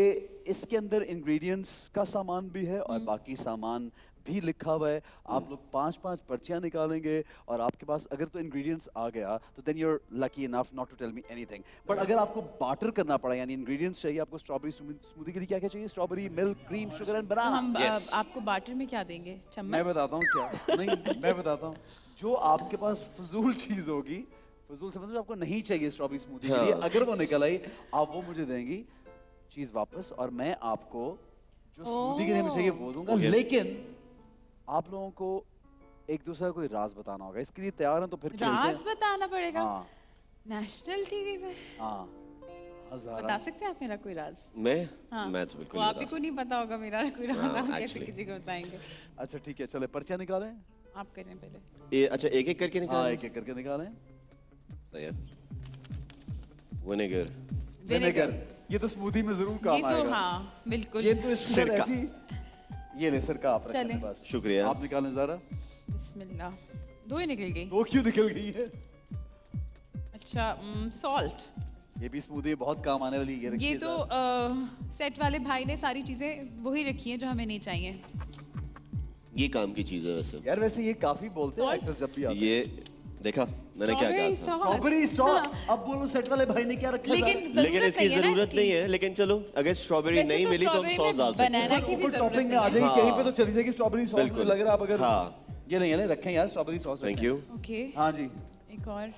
इसके अंदर इंग्रेडिएंट्स का सामान भी है और बाकी सामान भी लिखा हुआ है। आप लोग 5-5 पर्चियां निकालेंगे और आपके पास अगर तो इंग्रेडिएंट्स आ गया तो then you are lucky enough not to tell me anything. But अगर आपको बाटर करना पड़ा यानी इंग्रेडिएंट्स चाहिए आपको स्ट्रॉबेरी स्मूदी के लिए क्या क्या चाहिए? Strawberry, milk, cream, sugar and तो बनाना। हम Yes. आपको बाटर में क्या देंगे चम्मच मैं बताता हूँ क्या। नहीं मैं बताता हूँ जो आपके पास फजूल चीज होगी, फजूल से मतलब आपको नहीं चाहिए स्ट्रॉबेरी स्मूदी के लिए, हाँ। अगर वो निकल आई आप वो मुझे देंगी चीज वापस और मैं आपको जो स्मूदी के लिए हमें चाहिए वो दूंगा। Okay. लेकिन आप लोगों को एक दूसरे का कोई राज बताना होगा। इसके लिए तैयार हैं तो फिर खेलते राज हैं। बताना पड़ेगा हाँ नेशनल टीवी पे हाँ बता हज़ारा। सकते हैं आप मेरा कोई राज मैं हाँ मैं तो बिल्कुल वो नहीं आप ही बता को नहीं पता होगा मेरा कोई राज हाँ, आप कैसे actually. किसी को बताएंगे अच्छा ठीक है चले पर्चियां निकालें। आप करें पहले सकता। ये अच्छा एक एक करके हाँ निकाल। एक एक करके निकालें। सही है। विनेगर। विनेगर ये तो स्मूदी में जरूर ये काम तो आएगा। हाँ बिल्कुल ये तो इसके साथ सिरका। ऐसी ये ले सिरका आप रखें चलें। अपने पास। शुक्रिया। आप निकालें ज़रा। बिस्मिल्लाह दो ही निकल गई दो क्यों निकल गई है? अच्छा सॉल्ट ये भी स्मूदी में बहुत काम आने वाली है। ये रखिए तो ज़रा। सेट वाले भाई ने सारी चीजें वही रखी हैं जो हमें नहीं चाहिए ये काम की चीज है वैसे। यार वैसे ये काफी बोलते हैं Salt? एक्टर्स जब भी आते हैं। ये देखा मैंने क्या कहा Strawberry था। sauce। स्ट्रॉबेरी स्ट्रॉ हाँ। अब बोलो सेट वाले भाई ने क्या रखा है लेकिन ज़रा? लेकिन इसकी चाहिए ना जरूरत इसकी। नहीं है। लेकिन चलो अगर स्ट्रॉबेरी वैसे नहीं तो मिली तो हम strawberry सॉस में डाल सकते हैं। banana की भी ऊपर जरूरत टॉपिंग में आ नहीं है। जाएगी कहीं पे हाँ। तो चली जाएगी स्ट्रॉबेरी सॉस। मुझे बिल्कुल। लग रहा है आप अगर हाँ ये नहीं रखें यार strawberry sauce. Thank you. Okay हाँ जी एक और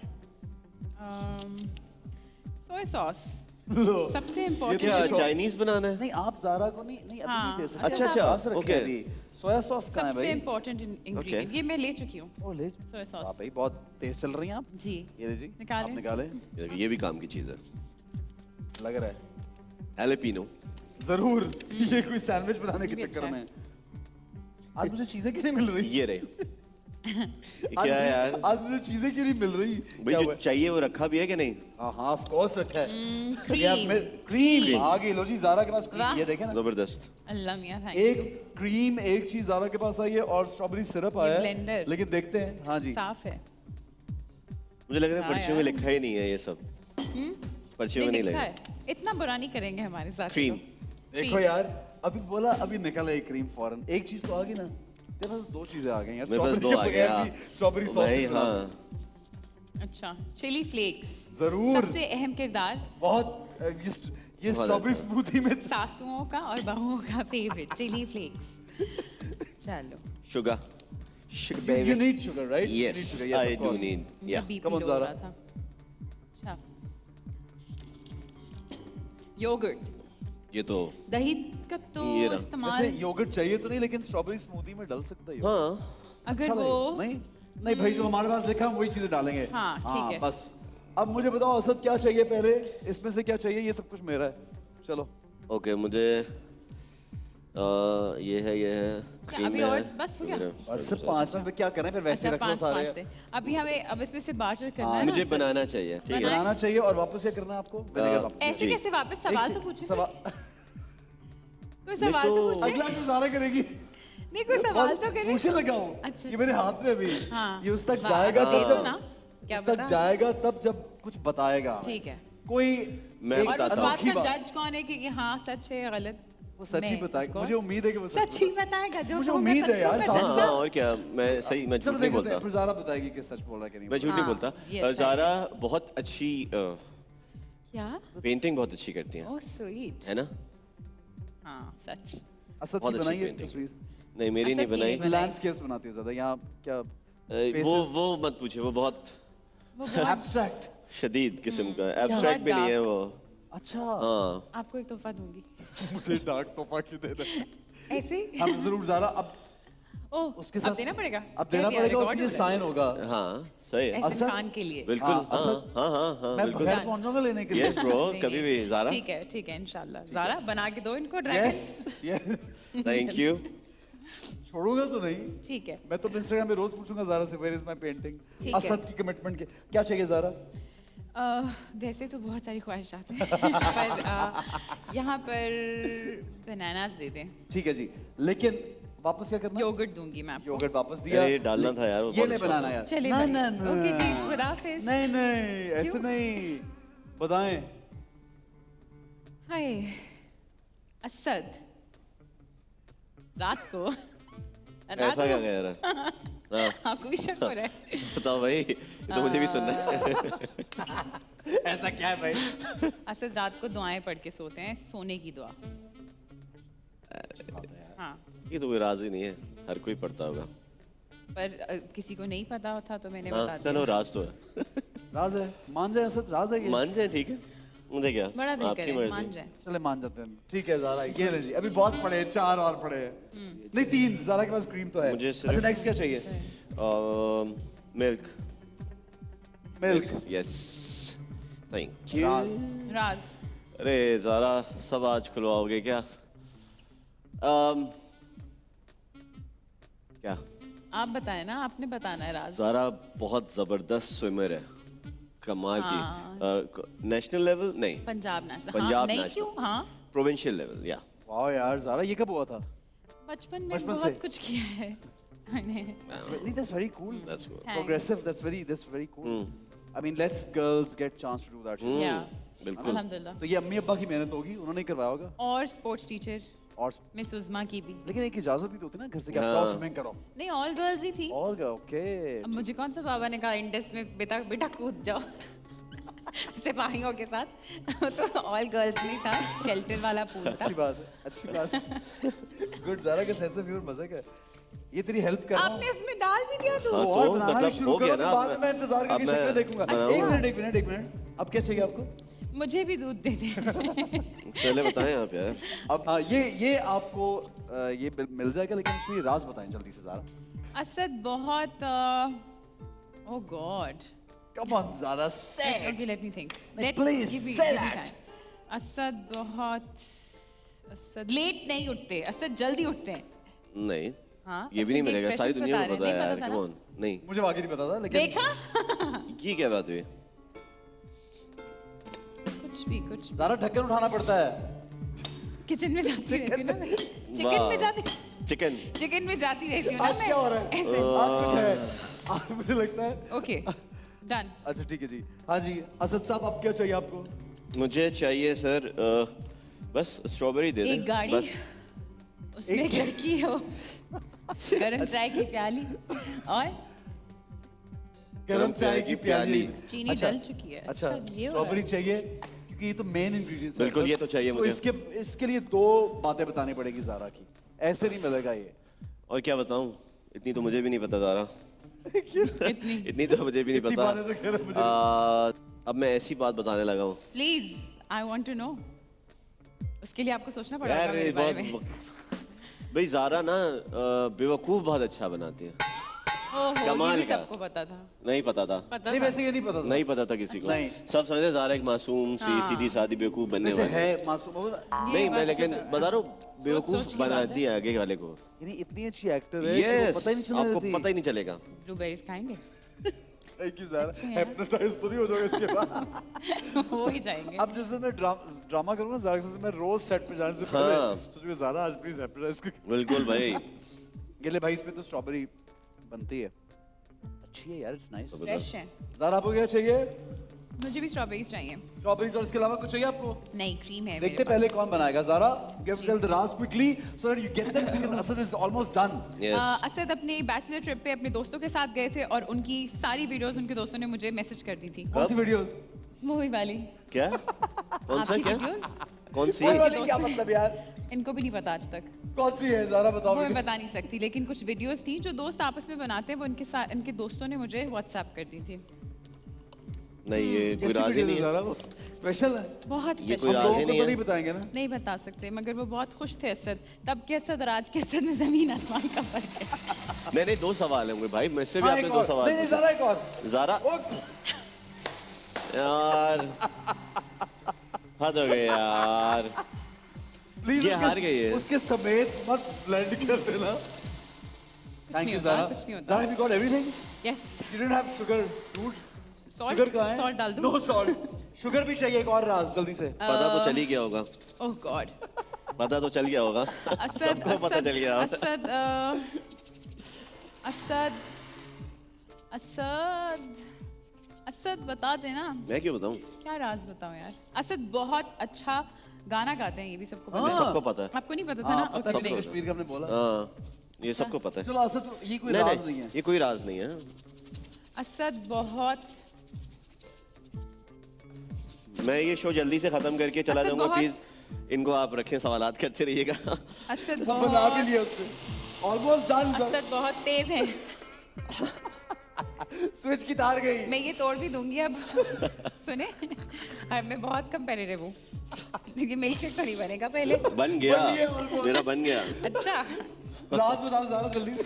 सोया सॉस लो। सबसे ये इम्पोर्टेंट क्या तो- चाइनीज बनाना है? नहीं आप ज़ारा को नहीं अभी हाँ। नहीं दे सकते। अच्छा, अच्छा, पास रखे okay. अभी सोया सॉस कहाँ है सबसे भाई? इम्पोर्टेंट इंग्रेडिएंट ये मैं ले चुकी हूँ ओ ले सोया सॉस आप भाई बहुत तेज चल रही हैं आप। जी ये ले जी निकालें। आप निकालें। ये भी काम की चीज है। लग रहा है हैलेपिनो जरूर ये कोई सैंडविच बनाने के ये भी चक्कर अच्छा में आज मुझे चीजें क्यों नहीं मिल रही ये रहे ये क्या है यार आज मुझे चीजें क्यों नहीं मिल रही भाई जो चाहिए वो रखा भी है कि नहीं हाँ हाँ ऑफ कोर्स रखा है क्रीम क्रीम आ गई लो जी ज़ारा के पास क्रीम वाह। ये देखें ना जबरदस्त अल्लाह मियां थैंक एक क्रीम एक चीज ज़ारा के पास आई है और स्ट्रॉबेरी सिरप ये आया है blender। लेकिन देखते हैं हाँ जी साफ है मुझे लग रहा है हाँ पर्चियों में यार। लिखा ही नहीं है ये सब पर्चियों में नहीं नहीं लिखा लगा है इतना बुरा नहीं करेंगे हमारे साथ क्रीम तो। देखो यार अभी बोला अभी निकल आई क्रीम फौरन एक चीज तो आ गई ना तेरे पास दो चीजें आ गई यार मेरे पास स्ट्रॉबेरी दो के आ बगैर गया भी स्ट्रॉबेरी सॉस भाई से बना हाँ सकते। अच्छा चिली फ्लेक्स जरूर सबसे अहम किरदार बहुत ये बहुत स्ट्रॉबेरी अच्छा। स्मूथी में सासुओं का और बहुओं का फेवरेट चिली फ्लेक्स चलो sugar you need sugar right You need yes sugar, yes, I of do course. need yeah BP Come on, लो हो Zara. रहा था अच्छा योगर्ट ये तो दही का तो ये रहा। इस्तेमाल वैसे योगर्ट चाहिए तो नहीं लेकिन स्ट्रॉबेरी स्मूथी में डल सकता है हाँ अगर अच्छा वो लगेगा। नहीं नहीं भाई जो हमारे पास लिखा हम वही चीजें डालेंगे हाँ, ठीक है। बस अब मुझे बताओ असद क्या चाहिए पहले इसमें से क्या चाहिए ये सब कुछ मेरा है चलो ओके मुझे ये है क्या cream अभी है, और बस हो गया? sugar है। बस सिर्फ 5 मिनट में क्या करें फिर वैसे अच्छा रख लो पाँच सारे पाँच थे अभी हमें अब इसमें से बाटर करना हाँ, है ना मुझे सर? बनाना चाहिए ठीक है बनाए? बनाना चाहिए और वापस क्या करना है आपको विनेगर वापस ऐसे जी। कैसे वापस सवाल तो पूछे सवाल कोई सवाल तो तो- पूछे अगला जो सारा करेगी नहीं कोई सवाल तो करे पूछे लगाओ अच्छा, ये मेरे हाथ में अभी हाँ। ये उस तक वाह, जाएगा दे तब दो ना क्या उस तक पता जाएगा तब जब कुछ बताएगा ठीक है कोई मैं एक और उस बताता हूँ। बात अनोखी का जज कौन है कि हाँ सच है या गलत वो सच ही मैं, बताएगा of course। मुझे उम्मीद है कि वो सच ही बताएगा जो मुझे कहूँगा उम्मीद सच है यार, कहूँगा, साहब। जज हाँ साहब। और क्या मैं सही मैं चलो झूठ नहीं देखते हैं बोलता फिर ज़ारा बताएगी कि सच बोल रहा है कि नहीं मैं झूठ नहीं हाँ, बोलता ये अच्छा है। ज़ारा बहुत अच्छी क्या पेंटिंग बहुत अच्छी करती हैं ओह स्वीट है ना हाँ सच असद बहुत की अच्छी बनाई है पेंटिंग तस्वीर नहीं मेरी असद नहीं की बनाई नहीं बनाई। लैंडस्केप्स बनाती है ज़्यादा यहाँ क्या वो मत पूछिए वो बहुत वो बहुत एब्स्ट्रैक्ट शदीद किस्म का एब्स्ट्रैक्ट भी नहीं है वो अच्छा हाँ आपको एक तोहफा दूंगी मुझे डार्क तोहफा क्यों दे रहे ऐसे हम जरूर ज़ारा अब ओह उसके अब साथ देना पड़ेगा अब देना कह दिया, पड़ेगा record उसके लिए हो रहा है। साइन होगा हाँ सही है एहसन असद- खान के लिए बिल्कुल हाँ, हाँ असद- हाँ हाँ हाँ मैं बिल्कुल घर पहुंच जाऊंगा लेने के लिए यस ब्रो नहीं, कभी नहीं। भी ज़ारा ठीक है इंशाल्लाह ज़ारा बना के दो इनको ड्रैगन यस थैंक यू छोड़ूंगा तो नहीं ठीक है मैं तो इंस्टाग्राम पे रोज पूछूंगा ज़ारा से वेयर इज माय पेंटिंग ठीक है। असद की कमिटमेंट के क्या चाहिए ज़ारा वैसे तो बहुत सारी ख्वाहिशात हैं पर यहाँ पर बनानास दे दें ठीक है जी लेकिन वापस क्या करना योगर्ट दूंगी मैं आपको योगर्ट वापस दिया अरे डालना था यार वो ये बहुत नहीं अच्छा बनाना था। यार चलिए नहीं बनिए। नहीं ओके जी, खुदा हाफिज। नहीं नहीं ऐसे क्यों? नहीं बताएं हाय असद रात को ऐसा क्या कह रहा है हाँ आपको भी शक हो रहा है बताओ भाई ये तो मुझे भी सुनना है ऐसा क्या है भाई असद रात को दुआएं पढ़ के सोते हैं सोने की दुआ हाँ ये तो कोई राज ही नहीं है हर कोई पढ़ता होगा पर किसी को नहीं पता था तो मैंने हाँ बता चलो दिया राज तो है राज है मान जाए असद राज है ये मान जाए ठीक है मुझे क्या बड़ा दिल आपकी करे मान मर्जी जाए चले मान जाते हैं ठीक है ज़ारा ये ले जी अभी बहुत पड़े हैं 4 और पड़े हैं नहीं 3 ज़ारा के पास क्रीम तो है मुझे सिर्फ- अच्छा नेक्स्ट क्या चाहिए milk milk yes thank you Raj Raj अरे ज़ारा सब आज खुलवाओगे क्या क्या आप बताएं ना आपने बताना है राज ज़ारा बहुत ज़बरदस्त स्विमर है कमाल हाँ। की नेशनल लेवल नहीं पंजाब नेशनल पंजाब हाँ, नहीं नेशनल। क्यों हाँ प्रोविंशियल लेवल या वाह यार ज़ारा ये कब हुआ था बचपन में बचपन बहुत से? कुछ किया है मैंने नहीं that's very cool That's good. Thanks. progressive that's very cool I mean let's girls get chance to do that shit. Yeah. बिल्कुल अल्हम्दुलिल्लाह तो ये अम्मी अब्बा की मेहनत होगी उन्होंने ही करवाया होगा और स्पोर्ट्स टीचर और मिस उज़मा की भी लेकिन एक इजाजत भी तो होती है ना घर से कि आप हाँ। जाओ स्विमिंग करो नहीं ऑल गर्ल्स ही थी और क्या ओके अब मुझे कौन सा बाबा ने कहा इंडस में बेटा बेटा कूद जाओ सिपाहियों के साथ तो ऑल गर्ल्स नहीं था शेल्टर वाला पूल था अच्छी बात है गुड ज़ारा के सेंस ऑफ ह्यूमर मजे का है। ये तेरी हेल्प कर रहा हूँ आपने इसमें डाल भी दिया तो हाँ, और तो बनाना मतलब भी शुरू हो गया करो ना, तो अब बाद में मैं इंतजार करके अब मैं शक्ल देखूंगा बनाऊंगा। एक मिनट अब क्या चाहिए आपको मुझे भी दूध दे दे पहले बताएं आप यार अब हाँ, ये आपको ये मिल जाएगा लेकिन इसमें ये राज बताएं जल्दी से ज़ारा असद बहुत oh God come on Zara से okay let me think Like, please say that. Asad late नहीं उठते, असद जल्दी उठते हैं। नहीं, हाँ, ये भी नहीं असद के मिलेगा, सारी expressions दुनिया को बता पता रहे है हैं, यार, नहीं पता कम था ऑन। नहीं, मुझे वाकई नहीं पता था, लेकिन देखा। ये क्या बात हुई? कुछ भी कुछ ज़रा ढक्कन उठाना पड़ता है। किचन में जाती रहती हूँ ना मैं। चिकन में जाती चिकन में जाती रहती हूँ ना आज क्या हो रहा है? मैं ऐसे। आज कुछ है, आज मुझे लगता है। Okay done. अच्छा ठीक है जी। हाँ जी, असद साहब आप क्या चाहिए आपको? मुझे चाहिए सर बस स्ट्रॉबेरी दे दें। एक गाड़ी, बस। उसमें एक लड़की हो, गरम चाय की प्याली और गरम चाय की प्याली। चीनी अच्छा, डल चुकी है। अच्छा, ये हो रहा है। स्ट्रॉबेरी चाहिए क्योंकि ये तो मेन इंग्रेडिएंट्स है। बिल्कुल, सर। ये तो चाहिए मुझे। इसके लिए दो बातें बतानी पड़ेगी ज़ारा की, ऐसे नहीं मिलेगा ये। और क्या बताऊं, इतनी तो मुझे भी नहीं पता ज़ारा। इतनी इतनी तो मुझे भी नहीं इतनी पता। बातें तो कह रहे मुझे। अब मैं ऐसी बात बताने लगा हूँ please, I want to know. उसके लिए आपको सोचना पड़ेगा यार, मेरे बारे में। भाई ज़ारा ना बेवकूफ़ बहुत अच्छा बनाती है। ओहो, ये कमाल भी का। सबको पता था। नहीं पता था। पता नहीं था। वैसे ये नहीं पता था। नहीं पता था किसी को। नहीं। सब समझते ज़ारा एक मासूम सी हाँ। सीधी सादी बेवकूफ़ बनने वैसे वाली है मासूम। ये नहीं, मैं बात लेकिन सोच- बता रहा हूँ सोच बेवकूफ़ की बात बनाती है आगे वाले को। यानी इतनी अच्छी एक्टर है कि वो यस, पता ही नहीं चलने आपको देती। पता ही नहीं चलेगा। ब्लूबेरीज खाएंगे? Thank you Zara. अच्छा यार। हिप्नोटाइज तो नहीं हो जाओगे इसके बाद? हो ही जाएंगे। अब जैसे मैं ड्रामा करूँगा ज़ारा के साथ, मैं रोज सेट पे जाने से हाँ। पहले सोचूंगा ज़ारा आज प्लीज हिप्नोटाइज कर। बिल्कुल भाई। गेले भाई इसमें तो स्ट्रॉबेरी बनती है, अच्छी है यार, इट्स नाइस। फ्रेश है। ज़ारा आपको क्या चाहिए? मुझे भी स्ट्रॉबेरीज चाहिए। स्ट्रॉबेरीज और इसके अलावा कुछ चाहिए आपको? नहीं, क्रीम है देखते मेरे पास। पहले कौन बनाएगा। Zara, you have to tell the Raz quickly so that you get them because Asad is almost done. Yes. Asad अपने बैचलर ट्रिप पे अपने दोस्तों के साथ गए थे और उनकी सारी वीडियोस उनके दोस्तों ने मुझे मैसेज कर दी थी। कौन सी वीडियोस? वो ही वाली। क्या? कौन सा आपकी क्या? वीडियोस? कौन सी? वो वाली क्या मतलब यार? इनको भी नहीं पता आज तक। कौन सी है ज़ारा बताओ वो मैं मुझे। बता नहीं सकती, लेकिन कुछ वीडियोस थी जो दोस्त आपस में बनाते हैं, वो इनके साथ इनके दोस्तों ने मुझे व्हाट्सएप कर दी थी। नहीं, ये कोई कैसी राज ही वीडियोस नहीं है है। ज़ारा? वो स्पेशल है। बहुत ये कोई हम स्पेशल। राज लोगों ही को नहीं तो है। नहीं बताएंगे ना। नहीं बता सकते, मगर वो बहुत खुश थे असद। तब के असद और आज के असद में जमीन आसमान का फर्क है। नहीं, दो सवाल होंगे भाई, मुझसे भी हाँ, आपने एक दो और। सवाल नहीं पूछे। ज़ारा एक और। ज़ारा ओ, यार, हद हो गई यार। प्लीज ये हार गई है। उसके समेत मत ब्लेंड कर देना। थैंक नहीं यू होता, ज़ारा। कुछ नहीं होता। Zara, have you got everything? Yes. You didn't have sugar, dude. Salt? Sugar कहाँ है? Salt डाल दूं? No salt. शुगर भी चाहिए एक और राज जल्दी से। पता तो चल ही गया होगा। ओह गॉड। पता तो चल गया होगा। असद सबको पता चल गया। असद असद असद असद बता देना। मैं क्यों बताऊं? क्या राज बताऊं यार। असद बहुत अच्छा गाना गाते हैं, ये भी सबको पता ये है। सबको पता है। आपको नहीं पता था हाँ ना? पता Okay, नहीं, नहीं। कश्मीर का हमने बोला। हाँ, ये सबको पता है। चलो असद, ये कोई नहीं, राज नहीं है। ये कोई राज नहीं है। असद बहुत मैं ये शो जल्दी से खत्म करके चला असद जाऊंगा। बहुत- प्लीज इनको आप रखें, सवालात करते रहिएगा। असद बना भी बहुत लिया उसने। Almost done sir. असद बहुत तेज है। स्विच की तार गई। मैं ये तोड़ भी दूंगी अब। सुने, अब मैं बहुत कंपेटिटिव हूँ, क्योंकि मिल्क शेक तो नहीं बनेगा पहले। बन गया, बन गया, almost। मेरा बन गया। अच्छा, राज बताओ ज़ारा जल्दी से।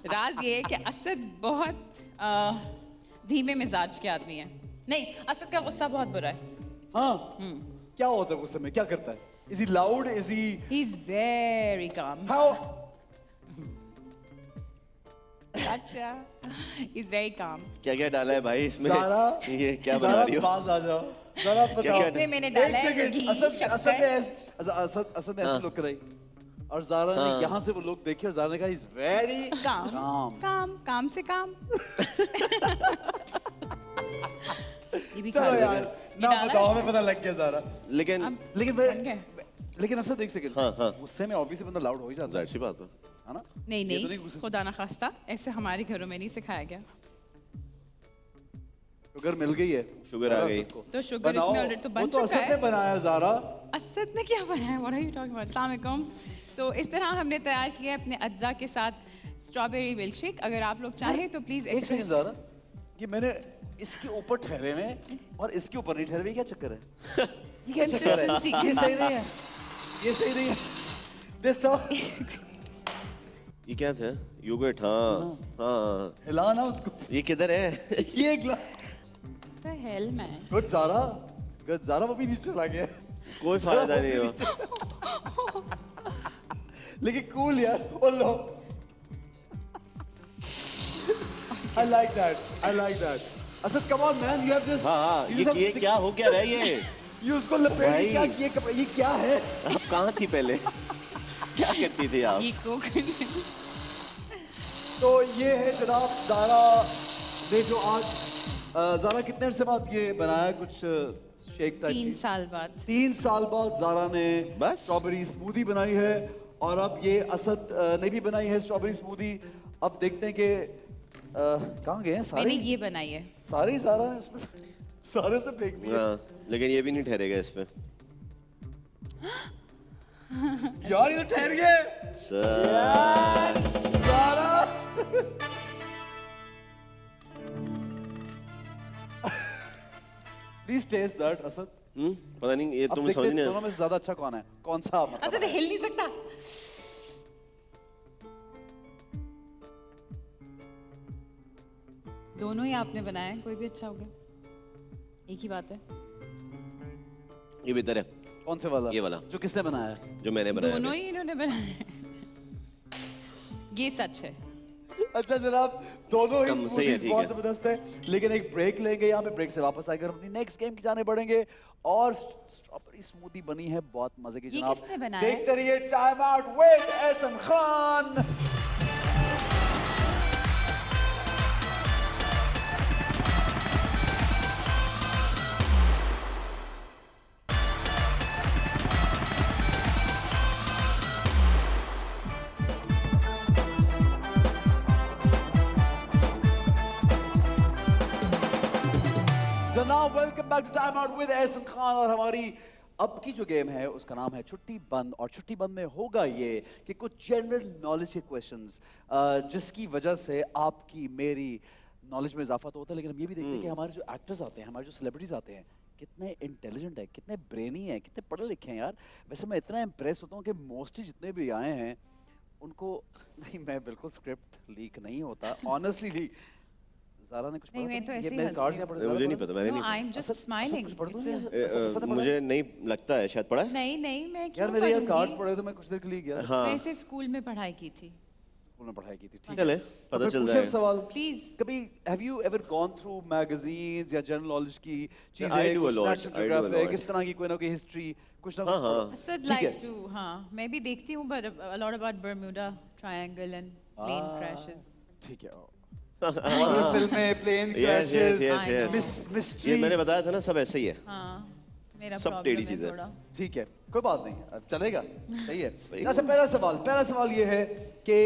राज ये है कि असद बहुत धीमे मिजाज के आदमी है। नहीं, असद का गुस्सा बहुत बुरा है। हाँ, क्या होता है उस समय, क्या करता है? Is he loud? Is he He is very calm. how? अच्छा, he is very calm. क्या क्या डाला है भाई इसमें? ज़ारा, ये क्या बना ज़ारा रही हो? पास आ जाओ। ज़रा बताओ। क्या इसमें मैंने डाला एक है सेकंड, घी, असद शक्कर। असद ने असद ने ऐसे हाँ। लुक कराई और ज़ारा ने हाँ। यहाँ से वो लोग देखे और ज़ारा ने कहा इज वेरी काम calm. काम काम से काम। ये भी खा चलो लो। यार, ये ना डाला बताओ, है? हमें पता लग गया ज़ारा। लेकिन अब लेकिन बन गए। लेकिन असद एक सेकंड, हाँ, हाँ। गुस्से में ऑब्वियसली बंदा लाउड हो ही जाता जाहिर सी बात है। है ना? नहीं ये तो नहीं, गुस्सा। खुदा ना खास्ता, ऐसे हमारे घरों में नहीं सिखाया गया। शुगर मिल गई है। शुगर आ बताओ गई। सबको। तो शुगर बनाओ। इसमें ऑलरेडी तो बन वो तो चुका असद ने है। बनाया ज़ारा। असद ने क्या बनाया? What are you talking about? अस्सलाम वालेकुम। So इस तरह हमने तैयार किया है अपने अज्जा के साथ स्ट्रॉबेरी मिल्क शेक। अगर आप लोग चाहें तो प्लीज एक सेकंड ज़ारा, ये मैंने इसके ऊपर ठहरे हुए और इसके ऊपर नहीं ठहरे हुए, क्या चक्कर है? ये क्या चक्कर है? Consistency ये सही नहीं है, ये सही नहीं है। This so ये क्या था? योगर्ट। हाँ हाँ। हिलाना उसको। ये किधर है? ये The hell man. Good Zara, good. Zara वो भी नीचे चला गया कोई फायदा नहीं हुआ। लेकिन cool यार, oh no. I like that. I like that. Asad, come on man, you have just. हाँ, you just have ये six- क्या हो क्या रहा है ये? ये उसको लपेट के भाई। क्या किए कपड़े, ये क्या है? आप कहाँ थी पहले? क्या करती थी आप? ये को तो ये है जनाब ज़ारा ने जो आज ज़ारा कितने अरसे बाद ये बनाया कुछ शेक टाइप 3 साल बाद 3 साल बाद ज़ारा ने बस? स्ट्रॉबेरी स्मूदी बनाई है और अब ये असद ने भी बनाई है स्ट्रॉबेरी स्मूदी। अब देखते हैं कि कहाँ गए हैं सारे मैंने ये बनाई है। सारे ही ज़ारा ने इसमें सारे से फेंक दिए हाँ, लेकिन ये भी नहीं ठहरेगा इस पे। यार ये तो ठहर गए यार Zara please taste that Asad. पता नहीं ये अब तुम्हें देखते समझ हैं नहीं दोनों में से ज्यादा अच्छा कौन है, कौन सा मतलब अच्छा तो हिल नहीं सकता। दोनों ही आपने बनाया है, कोई भी अच्छा हो गया, एक ही बात है। ये बेहतर है कौन से वाला? ये वाला। जो किसने बनाया है? जो मैंने बनाया दोनों अभी। ही इन्होंने बनाया है। ये सच है। अच्छा जनाब, दोनों ही कम सही है, स्मूदीज ठीक बहुत है। जबरदस्त है, लेकिन एक ब्रेक लेंगे यहाँ पे, ब्रेक से वापस आकर अपनी नेक्स्ट गेम की जाने बढ़ेंगे और स्ट्रॉबेरी स्मूदी बनी है बहुत मजे की ये जनाब। किसने बनाया है? देखते रहिए time out with Ehsan Khan. जनाब welcome back to time out with Ehsan Khan. और हमारी अब की जो गेम है उसका नाम है छुट्टी बंद। और छुट्टी बंद में होगा ये कि कुछ जनरल नॉलेज के क्वेश्चंस जिसकी वजह से आपकी मेरी नॉलेज में इजाफा तो होता है, लेकिन हम ये भी देखते हैं कि हमारे जो एक्टर्स आते हैं, हमारे जो सेलिब्रिटीज आते हैं, कितने इंटेलिजेंट है, कितने ब्रेनी है, कितने पढ़े लिखे हैं यार। वैसे मैं इतना इम्प्रेस होता हूँ कि मोस्टली जितने भी आए हैं उनको नहीं, मैं बिल्कुल स्क्रिप्ट लीक नहीं होता ऑनेस्टली। ज़ारा ने कुछ नहीं, पढ़ा मैं तो ये ऐसे ही मेरे हंस कार्ड्स रही यहाँ हूँ। पढ़े, मुझे ज़ारा नहीं पढ़ा? पता, मैंने No, नहीं I'm just असद smiling. कुछ पढ़ दूँ It's a- या? असद ने पढ़ा? मुझे नहीं लगता है, शायद पढ़ा है। नहीं नहीं, मैं क्यों यार मेरे यहाँ कार्ड्स पढ़ूंगी? पढ़े तो मैं कुछ देर के लिए गया, हाँ मैं सिर्फ स्कूल में पढ़ाई की थी। स्कूल में पढ़ाई की थी, ठीक है। चले तो पता फिर चल पूछे जाएगा। सवाल। Please. कभी have you ever gone through magazines या जनरल नॉलेज की चीजें, I do a कुछ lot, national I do a geographic, lot. इस तरह की कोई ना कोई हिस्ट्री कुछ ना हाँ, कुछ हाँ। पढ़ो? Asad ठीक है। likes to, हाँ, मैं भी देखती हूँ, but a lot about Bermuda Triangle and plane crashes. ठीक है। हॉरर फिल्में, plane Yes, yes, crashes, yes, yes. ये मिस्ट्री। मैंने बताया था ना, सब ऐसे ही है। हाँ, मेरा सब problem टेढ़ी है चीज़ें। थोड़ा। ठीक है, कोई बात नहीं, अब चलेगा, सही है। सही अच्छा, पहला सवाल ये है कि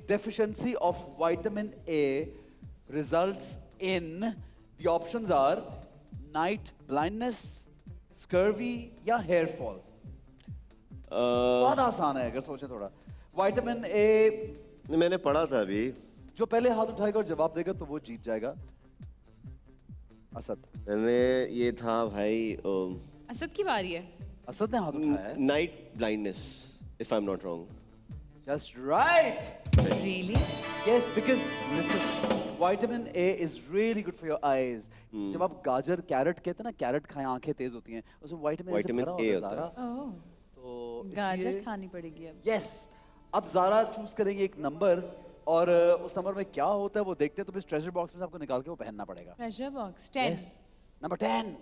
deficiency of vitamin A results in, the options are night blindness, scurvy या hair fall। बहुत आसान है अगर सोचें थोड़ा। विटामिन ए, मैंने पढ़ा था अभी। जो पहले हाथ उठाएगा और जवाब देगा तो वो जीत जाएगा। असद, मैंने ये था भाई असद की बारी है। असद ने हाथ उठाया है। Night blindness, if I am not wrong. Just right. Really? Yes, because listen, vitamin A is really good for your eyes. जब आप गाजर, कैरेट कहते हैं ना, कैरेट खाएं आंखें तेज होती हैं, उसमें विटामिन ए से Vitamin भरा A होता है होता है। ज़ारा। Oh, तो गाजर इसलिए खानी पड़ेगी अब। यस, अब ज़ारा चूज करेंगे एक नंबर और उस नंबर में क्या होता है वो देखते हैं। तो इस ट्रेजर बॉक्स में से आपको निकाल के वो पहनना पड़ेगा। Treasure box 10. Yes. Number 10।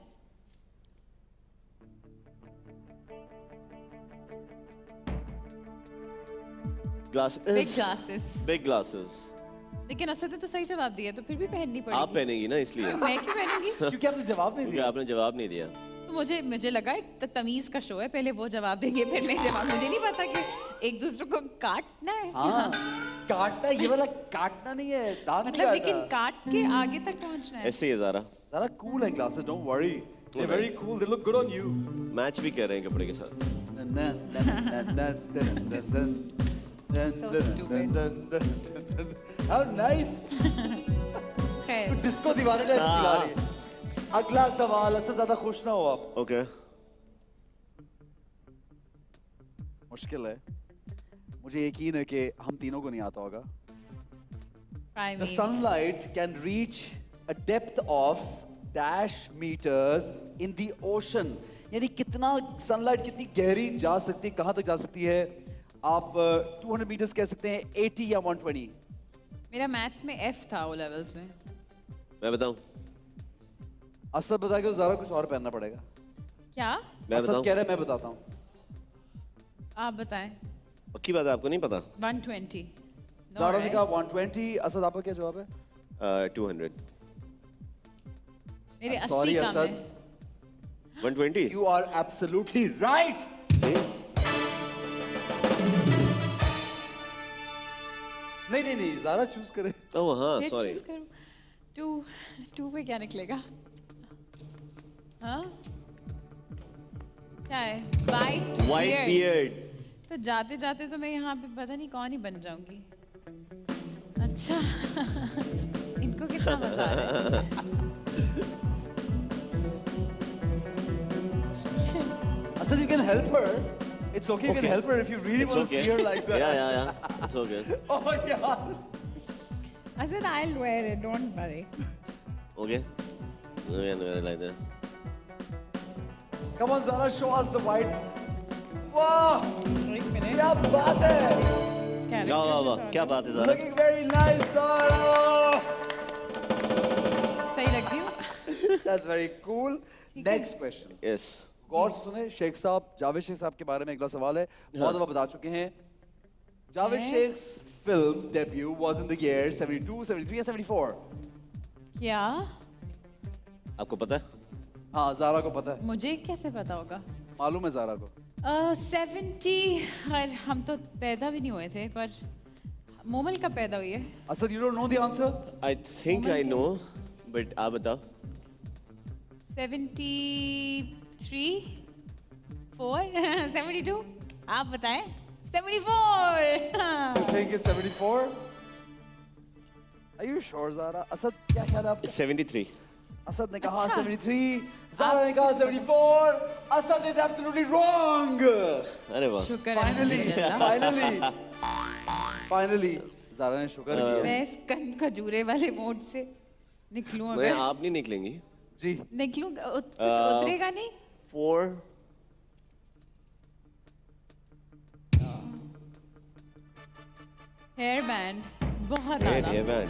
Glasses. Big glasses. Big glasses. लेकिन असद ने तो सही जवाब दिया, तो फिर भी पहननी आप पड़ेगी। पहनेंगी ना इसलिए, मैं क्यों पहनूंगी? क्योंकि आपने जवाब नहीं क्योंकि दिया। आपने जवाब नहीं दिया। तो मुझे लगा एक तमीज का शो है, पहले वो जवाब देंगे फिर मैं जवाब। मुझे नहीं पता कि एक दूसरे को काटना है। हाँ, काटना, ये वाला काटना नहीं है, दांत नहीं मतलब लेकिन काटना। काट के आगे तक पहुंचना है। ऐसे ही है ज़ारा। ज़ारा कूल है glasses, don't worry, they very cool, they look good on you. Match भी कर रहे हैं कपड़े के साथ। So stupid. How nice. खैर, डिस्को दीवाने टाइप की गा रही है। अगला सवाल, इससे ज्यादा खुश ना हो आप। ओके। मुश्किल है, मुझे यकीन है कि हम तीनों को नहीं आता होगा। try The me. sunlight can reach a depth of dash meters in the ocean. यानी कितना सनलाइट कितनी गहरी जा सकती है, कहाँ तक जा सकती है? आप 200 मीटर्स कह सकते हैं, 80 या 120? मेरा मैथ्स में F था ओ लेवल्स में। मैं बताऊं? असद बता के ज़रा कुछ और पहनना पड़ेगा। क्या? मैं असद बताऊं? कह रहे हैं, मैं बताता हूँ। आप बताएं। पक्की बात है, आपको नहीं पता? 120। No, ज़ारा ने right? कहा 120, असद आपका क्या जवाब है? 200। मेरे I'm 80 sorry, कम असद। है। 120? You are absolutely right. नहीं, ज़ारा चूज करे। ओह हाँ, फिर सॉरी। choose करूं। टू पे क्या निकलेगा? हाँ? क्या है? White beard. तो जाते जाते तो मैं यहाँ पे पता नहीं कौन ही बन जाऊंगी। अच्छा इनको कितना मजा आ रहा है। Asad, you can help her. It's okay, you can Okay. help her if you really It's want to okay. see her like that. Yeah. It's okay. Oh yeah. I said I'll wear it, don't worry. Okay. No, yeah, no, like that. Come on, Zara, show us the white. Wow, एक minute. क्या बात है? वाह, क्या बात है ज़रा? Looking very nice, Zara. सही लगती हूँ? That's very cool. ठीक है। Next question. Yes. गौर से सुने, शेख साहब, जावेद शेख साहब के बारे में अगला सवाल है। बहुत दफा बता चुके हैं। जावेद है? Sheikhs film debut was in the year 72, 73 या 74? क्या? आपको पता है? हाँ, ज़ारा को पता है। मुझे कैसे पता होगा? मालूम है ज़ारा को। 70 खैर हम तो पैदा भी नहीं हुए थे पर मोमल कब पैदा हुई है? Asad, you don't know the answer? I think I know, but आप बताओ। 73 4 72 आप बताएं 74 You think it's 74? Are you sure, Zara? Asad, क्या ख्याल है आपका? 73. असद ने कहा अच्छा। 73, Zara ने कहा 74. Asad is absolutely wrong. अरे वाह। शुक्र है Finally, अल्हम्दुलिल्लाह। finally, Zara ने शुक्र किया। मैं इस कन खजूरे वाले मोड से निकलूं मैं अगर आप नहीं निकलेंगी। जी। निकलूं कुछ उतरेगा नहीं 4. हेयर बैंड बहुत Great आला hairband.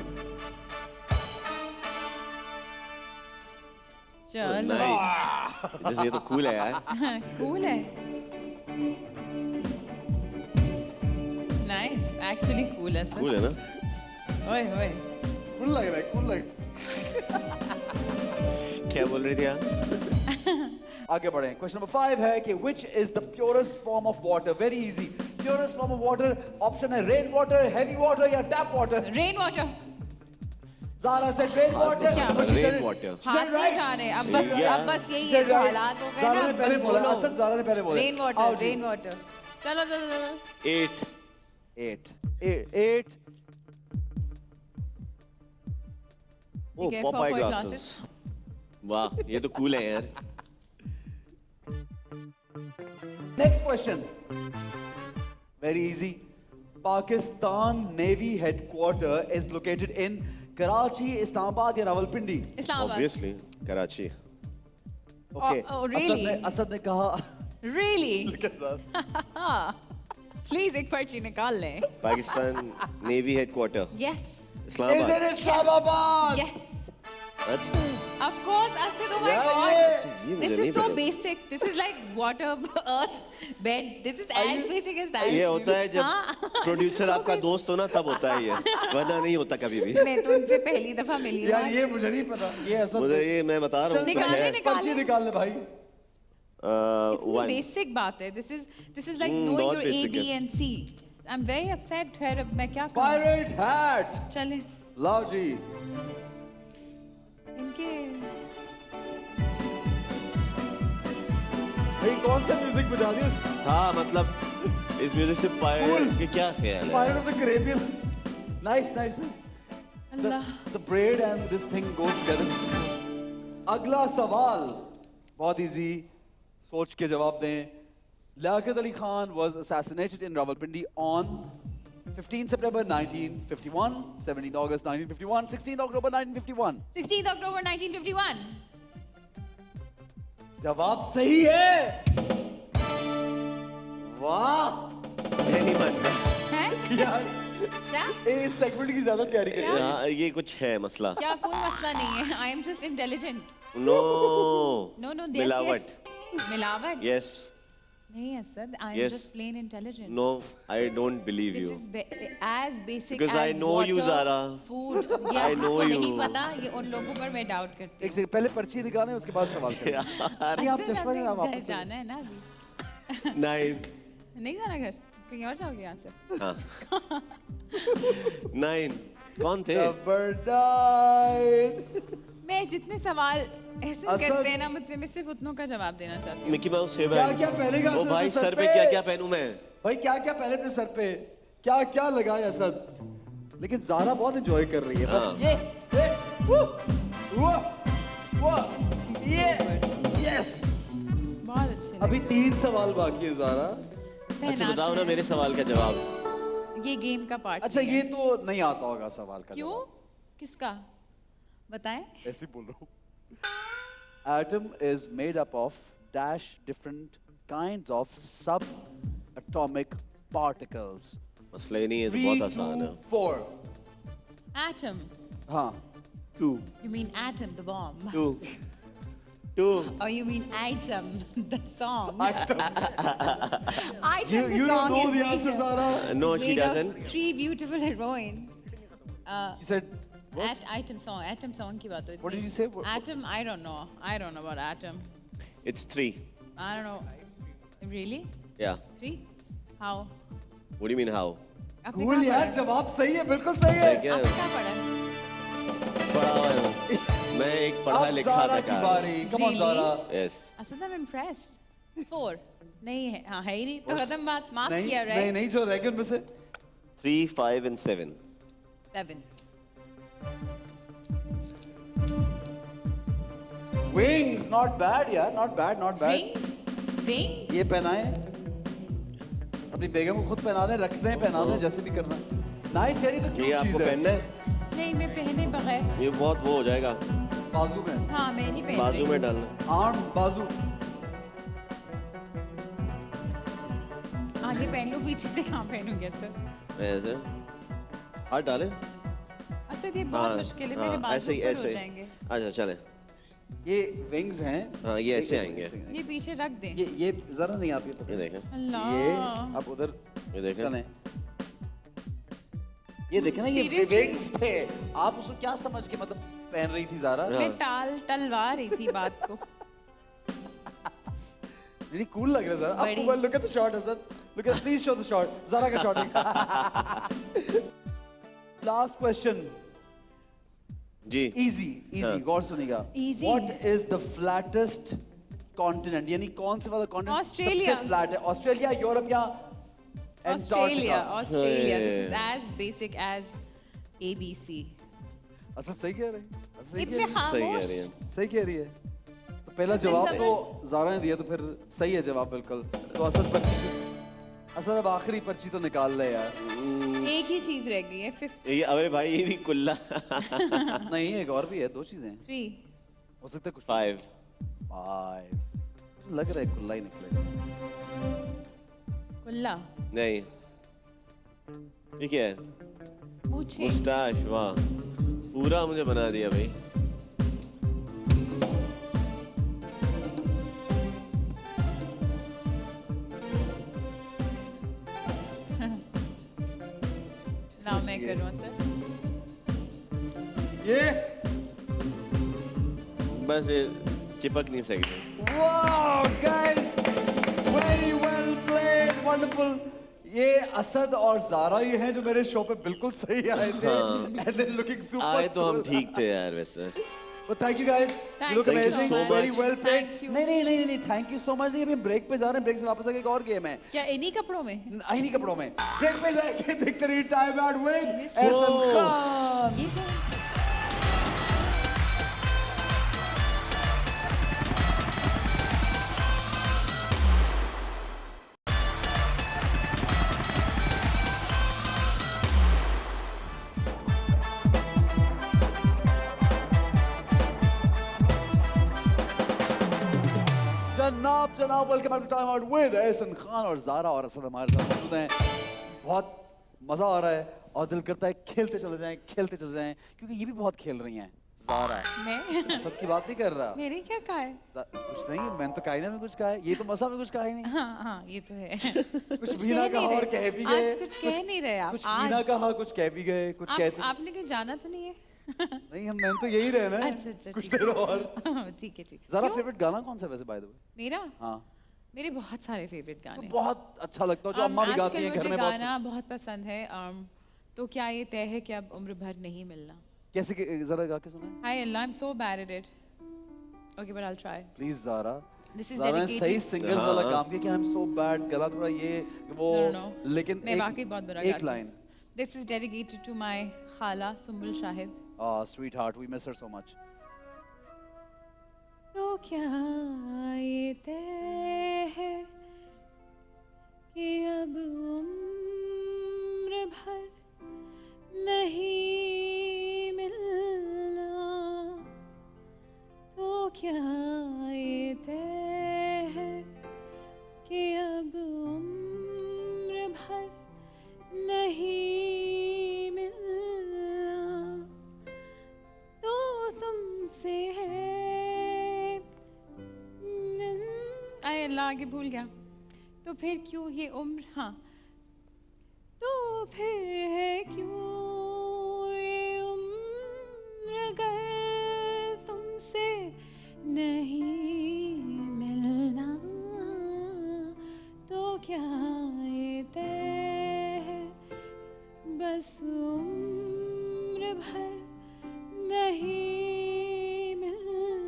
चलो Nice. जैसे ये तो cool है यार। कूल है नाइस एक्चुअली कूल है सर Cool है ना? ओए ओए Cool लग रहा है, cool लग रहा है। क्या बोल रही थी आप? आगे बढ़ें। Question number 5 है कि which is the purest form of water? Very easy. Purest form of water option है rain water, heavy water या tap water. Rain water Zara said rain water. क्या? but she said Rain it- water. she हाथ said नहीं right. उठा रहे अब She बस said Yeah. अब बस She यही said है right. हालात हो गए Zara ना ने पहले बस बोला, बोलो असद Zara ने पहले बोला। रेन आओ वाटर जी। रेन वाटर चलो चलो चलो 8. 8. Oh, ठीक है, Popeye Popeye glasses. वाह, ये तो cool है यार। Next question. Very easy. Pakistan Navy headquarter is located in Karachi, Islamabad या Rawalpindi? Islamabad Obviously, Karachi. Okay. Oh, really? Asad ने कहा रियली के साथ प्लीज एक पर्ची निकाल लें Pakistan navy headquarter yes Is Islamabad. it Islamabad? Yes अच्छा, Of course, Asid, oh my Yeah, God. yeah. ये This मुझे नहीं is so पता। basic. This is like water, earth, bed. This is Are as you- basic as that. ये होता है हाँ, जब this प्रोड्यूसर is so आपका basic. दोस्त हो ना तब होता है ये, वरना नहीं होता कभी भी। मैं तो उनसे पहली दफा मिली यार हूँ। ये मुझे नहीं पता। ये असद मुझे ये मैं बता रहा हूँ निकाल कुछ ले, है। निकाल पर्ची ले। निकाल ले भाई। इतनी 1 basic बात है. This is like knowing बहुत your A, basic B है। and C. I'm very upset. खैर अब मैं क्या करूँ? Pirate hat. चले लाओ जी। इनके भाई कौन सा म्यूजिक बजा दिया? हाँ मतलब इस म्यूजिक से पायर के क्या ख्याल है? Pirate of the Caribbean. Nice. Allah The braid and this thing goes together. अगला सवाल बहुत इजी, सोच के जवाब दें। Liaquat Ali Khan was assassinated in Rawalpindi on 15 September 1951, 17 August 1951, 16 October 1951. 16th October 1951. जवाब सही है। वाह यही मान लो। हैं? यार, क्या इस सेगमेंट की ज्यादा तैयारी करिए। हाँ, ये कुछ है मसला। क्या कोई मसला नहीं है। I am just intelligent. No no no मिलावट। मिलावट यस नहीं Asad, I am Yes. Just plain intelligent. No I don't believe This you is as basic Because I as know you, water, Zara. food। ये I know जिसको नहीं you. पता, ये उन लोगों पर मैं डाउट करती एक सेकंड, पहले पर्ची निकालें उसके बाद सवाल करें। नहीं, आप हूँ। चश्मा नहीं, आप घर वापस ले। जाना है ना अभी। नाइन नहीं जाना घर, कहीं और जाओगे यहाँ से। हाँ नाइन कौन थे? Number 9। मैं जितने सवाल ऐसे असद- करते हैं ना मुझसे, मैं सिर्फ उतनों का जवाब देना चाहती हूँ। मिकी माउस है क्या क्या पहनेगा ओ असद भाई अपने सर पे क्या क्या पहनूं मैं? भाई क्या क्या पहने थे सर पे, क्या क्या लगाया असद। लेकिन ज़ारा बहुत एंजॉय कर रही है। बस हाँ। ये वो ये यस। बहुत अच्छे अभी 3 सवाल बाकी है ज़ारा। अच्छा बताओ ना मेरे सवाल का जवाब। ये गेम का पार्ट अच्छा ये तो नहीं आता होगा सवाल का क्यों? जवाब। किसका बताएं? ऐसे बोल रहा हूँ। Atom is made up of dash different kinds of subatomic particles. मसला ही नहीं है, तो 3, बहुत आसान 2, है। 4। Atom. हाँ 2 You mean atom, the bomb? Too Or you mean item, the song? Atom. Item, the You don't song know is the made answer, of- Zara. No, is she made of doesn't. 3 beautiful heroines. You said what? Atom song की बात होती What did है। you say? Atom, I don't know. I don't know about atom. It's 3. I don't know. Really? Yeah. 3? How? What do you mean how? आपने Cool कहाँ यार, पढ़ा? जवाब सही है, बिल्कुल सही है। क्या आपने कहाँ पढ़ा? पढ़ा हुआ हूँ मैं, एक पढ़ा अब लिखा ज़ारा था की बारी। Come on, Really? Zara. Yes Asad I'm impressed. 4 नहीं है, हाँ है ही नहीं, तो खत्म बात, माफ नहीं किया नहीं right? नहीं, जो रेगन में से 3, 5 and 7. 7 wings, not bad यार, not bad, not bad. Ring? ये पहनाए, अपनी बेगम को खुद पहना दें, रख दें, पहना दें, जैसे भी करना। नाइस यार, ये तो ये क्यूट आपको चीज है। पहनना है? नहीं मैं पहने बगैर, ये बहुत वो हो जाएगा, बाजू में, हाँ मैं नहीं पहन बाजू रही। में डालना। आर्म, बाजू। आगे पहन लो, पीछे से कहाँ पहनूंगी सर? ऐसे हाथ डाले। असद ये बहुत मुश्किल है, मेरे हाँ, बाजू ऐसे ही ऊपर ऐसे हो ही। जाएंगे। अच्छा चले। ये विंग्स हैं। हाँ, ये ऐसे एक- आएंगे। एक second, ये पीछे रख दें। ये जरा नहीं, आप ये ये पकड़ें। देखें, अल्लाह। ये आप उधर ये देखें। चलें। ये देखें ना, ये Seriously? विंग्स थे। आप उसको क्या समझ के मतलब पहन रही थी ज़ारा? हाँ। मैं टलवा रही थी बात को। really cool लग रहा है ज़ारा। बड़ी। आपको look at the shot, Asad. Look at, please show the shot. Zaara का shot। Last question. जी Easy, easy. हाँ। गौर सुनिएगा। Easy। What is the flattest continent? यानी कौन से वाला continent Australia। सबसे flat है? ऑस्ट्रेलिया, यूरोप या Australia, Antarctica? Australia. This is Hey. as basic as ABC. Asad सही कह रही है। असद सही इतने कह रही है। सही कह खामोश। रही है। सही कह रही है। तो पहला इतने जवाब समय- तो ज़ारा ने दिया, तो फिर सही है जवाब बिल्कुल। तो असद अब आखिरी पर्ची तो निकाल ले यार। एक ही चीज रह गई है, 5th। ये अबे भाई ये भी कुल्ला। नहीं, एक और भी है, 2 चीजें हैं। 3 हो सकता है कुछ 5 5 लग रहा है खुला ही निकलेगा। कुल्ला नहीं, ये क्या है? मूछे। मुस्टाश, वाह पूरा मुझे बना दिया भाई। ना मैं करूँ सर। ये बस ये चिपक नहीं सकते। Wow guys, very well played, wonderful. ये असद और ज़ारा ये हैं जो मेरे शो पे बिल्कुल सही आए थे। And then looking super. आए तो हम ठीक थे यार वैसे। Well, thank you guys. Thank You look you so amazing. much. Very well played. Thank you. नहीं, thank you so much। अभी हम ब्रेक पे जा रहे हैं, ब्रेक से वापस आके एक और गेम है। क्या इन्हीं कपड़ों में? इन्हीं कपड़ों में ब्रेक पे जाके देखते रहिए time out with Yes. Ehsan Oh. Khan. ये क्या है? जनाब welcome back to time out with Ehsan Khan और ज़ारा और असद हमारे साथ मौजूद हैं। बहुत मजा आ रहा है और दिल करता है खेलते चले जाएं क्योंकि ये भी बहुत खेल रही हैं। ज़ारा मैं असद की बात नहीं कर रहा। मेरे क्या कहा है? कुछ नहीं, मैंने तो कायना में कुछ कहा है, ये तो मसा में कुछ कहा ही नहीं। हाँ ये तो है। कुछ भी ना कहा और कह भी गए। आज कुछ कह नहीं रहे आप। कुछ भी ना कहा, कुछ कह भी गए, कुछ कहते आपने कहीं जाना तो नहीं है? नहीं, हम मैंने तो यही रहना है। अच्छा, कुछ ठीक देर और। ठीक है। ज़ारा क्यों? फेवरेट गाना कौन सा है वैसे बाय द वे? मेरा? हाँ, मेरे बहुत सारे फेवरेट गाने। बहुत अच्छा लगता है जो अम्मा भी गाती हैं घर में। बहुत गाना बहुत पसंद है। तो क्या ये तय है कि अब उम्र भर नहीं मिलना? कैसे जरा गा के सुनाएं हाय Allah, I am so bad at it. Okay but I will try. Please Zara. This is Zara ने dedicated- सही सिंगर्स हाँ, वाला हाँ। काम किया कि आई एम सो बैड, गला थोड़ा ये वो, No. लेकिन मैं वाकई बहुत बुरा एक गाती हूँ। Line. This is dedicated to my खाला Sumbul Shahid. Sweetheart, we miss her so much. तो क्या ये तय है कि अब उम्र भर नहीं मिलना? तो क्या ये तय है कि अब उम्र भर नहीं मिलना? तो तुमसे है आए अल्लाह, आगे भूल गया। तो फिर क्यों ये उम्र, हाँ तो फिर है क्यों ये उम्र अगर तुमसे नहीं मिलना? तो क्या ये तय है बस उम्र भर नहीं मिलना?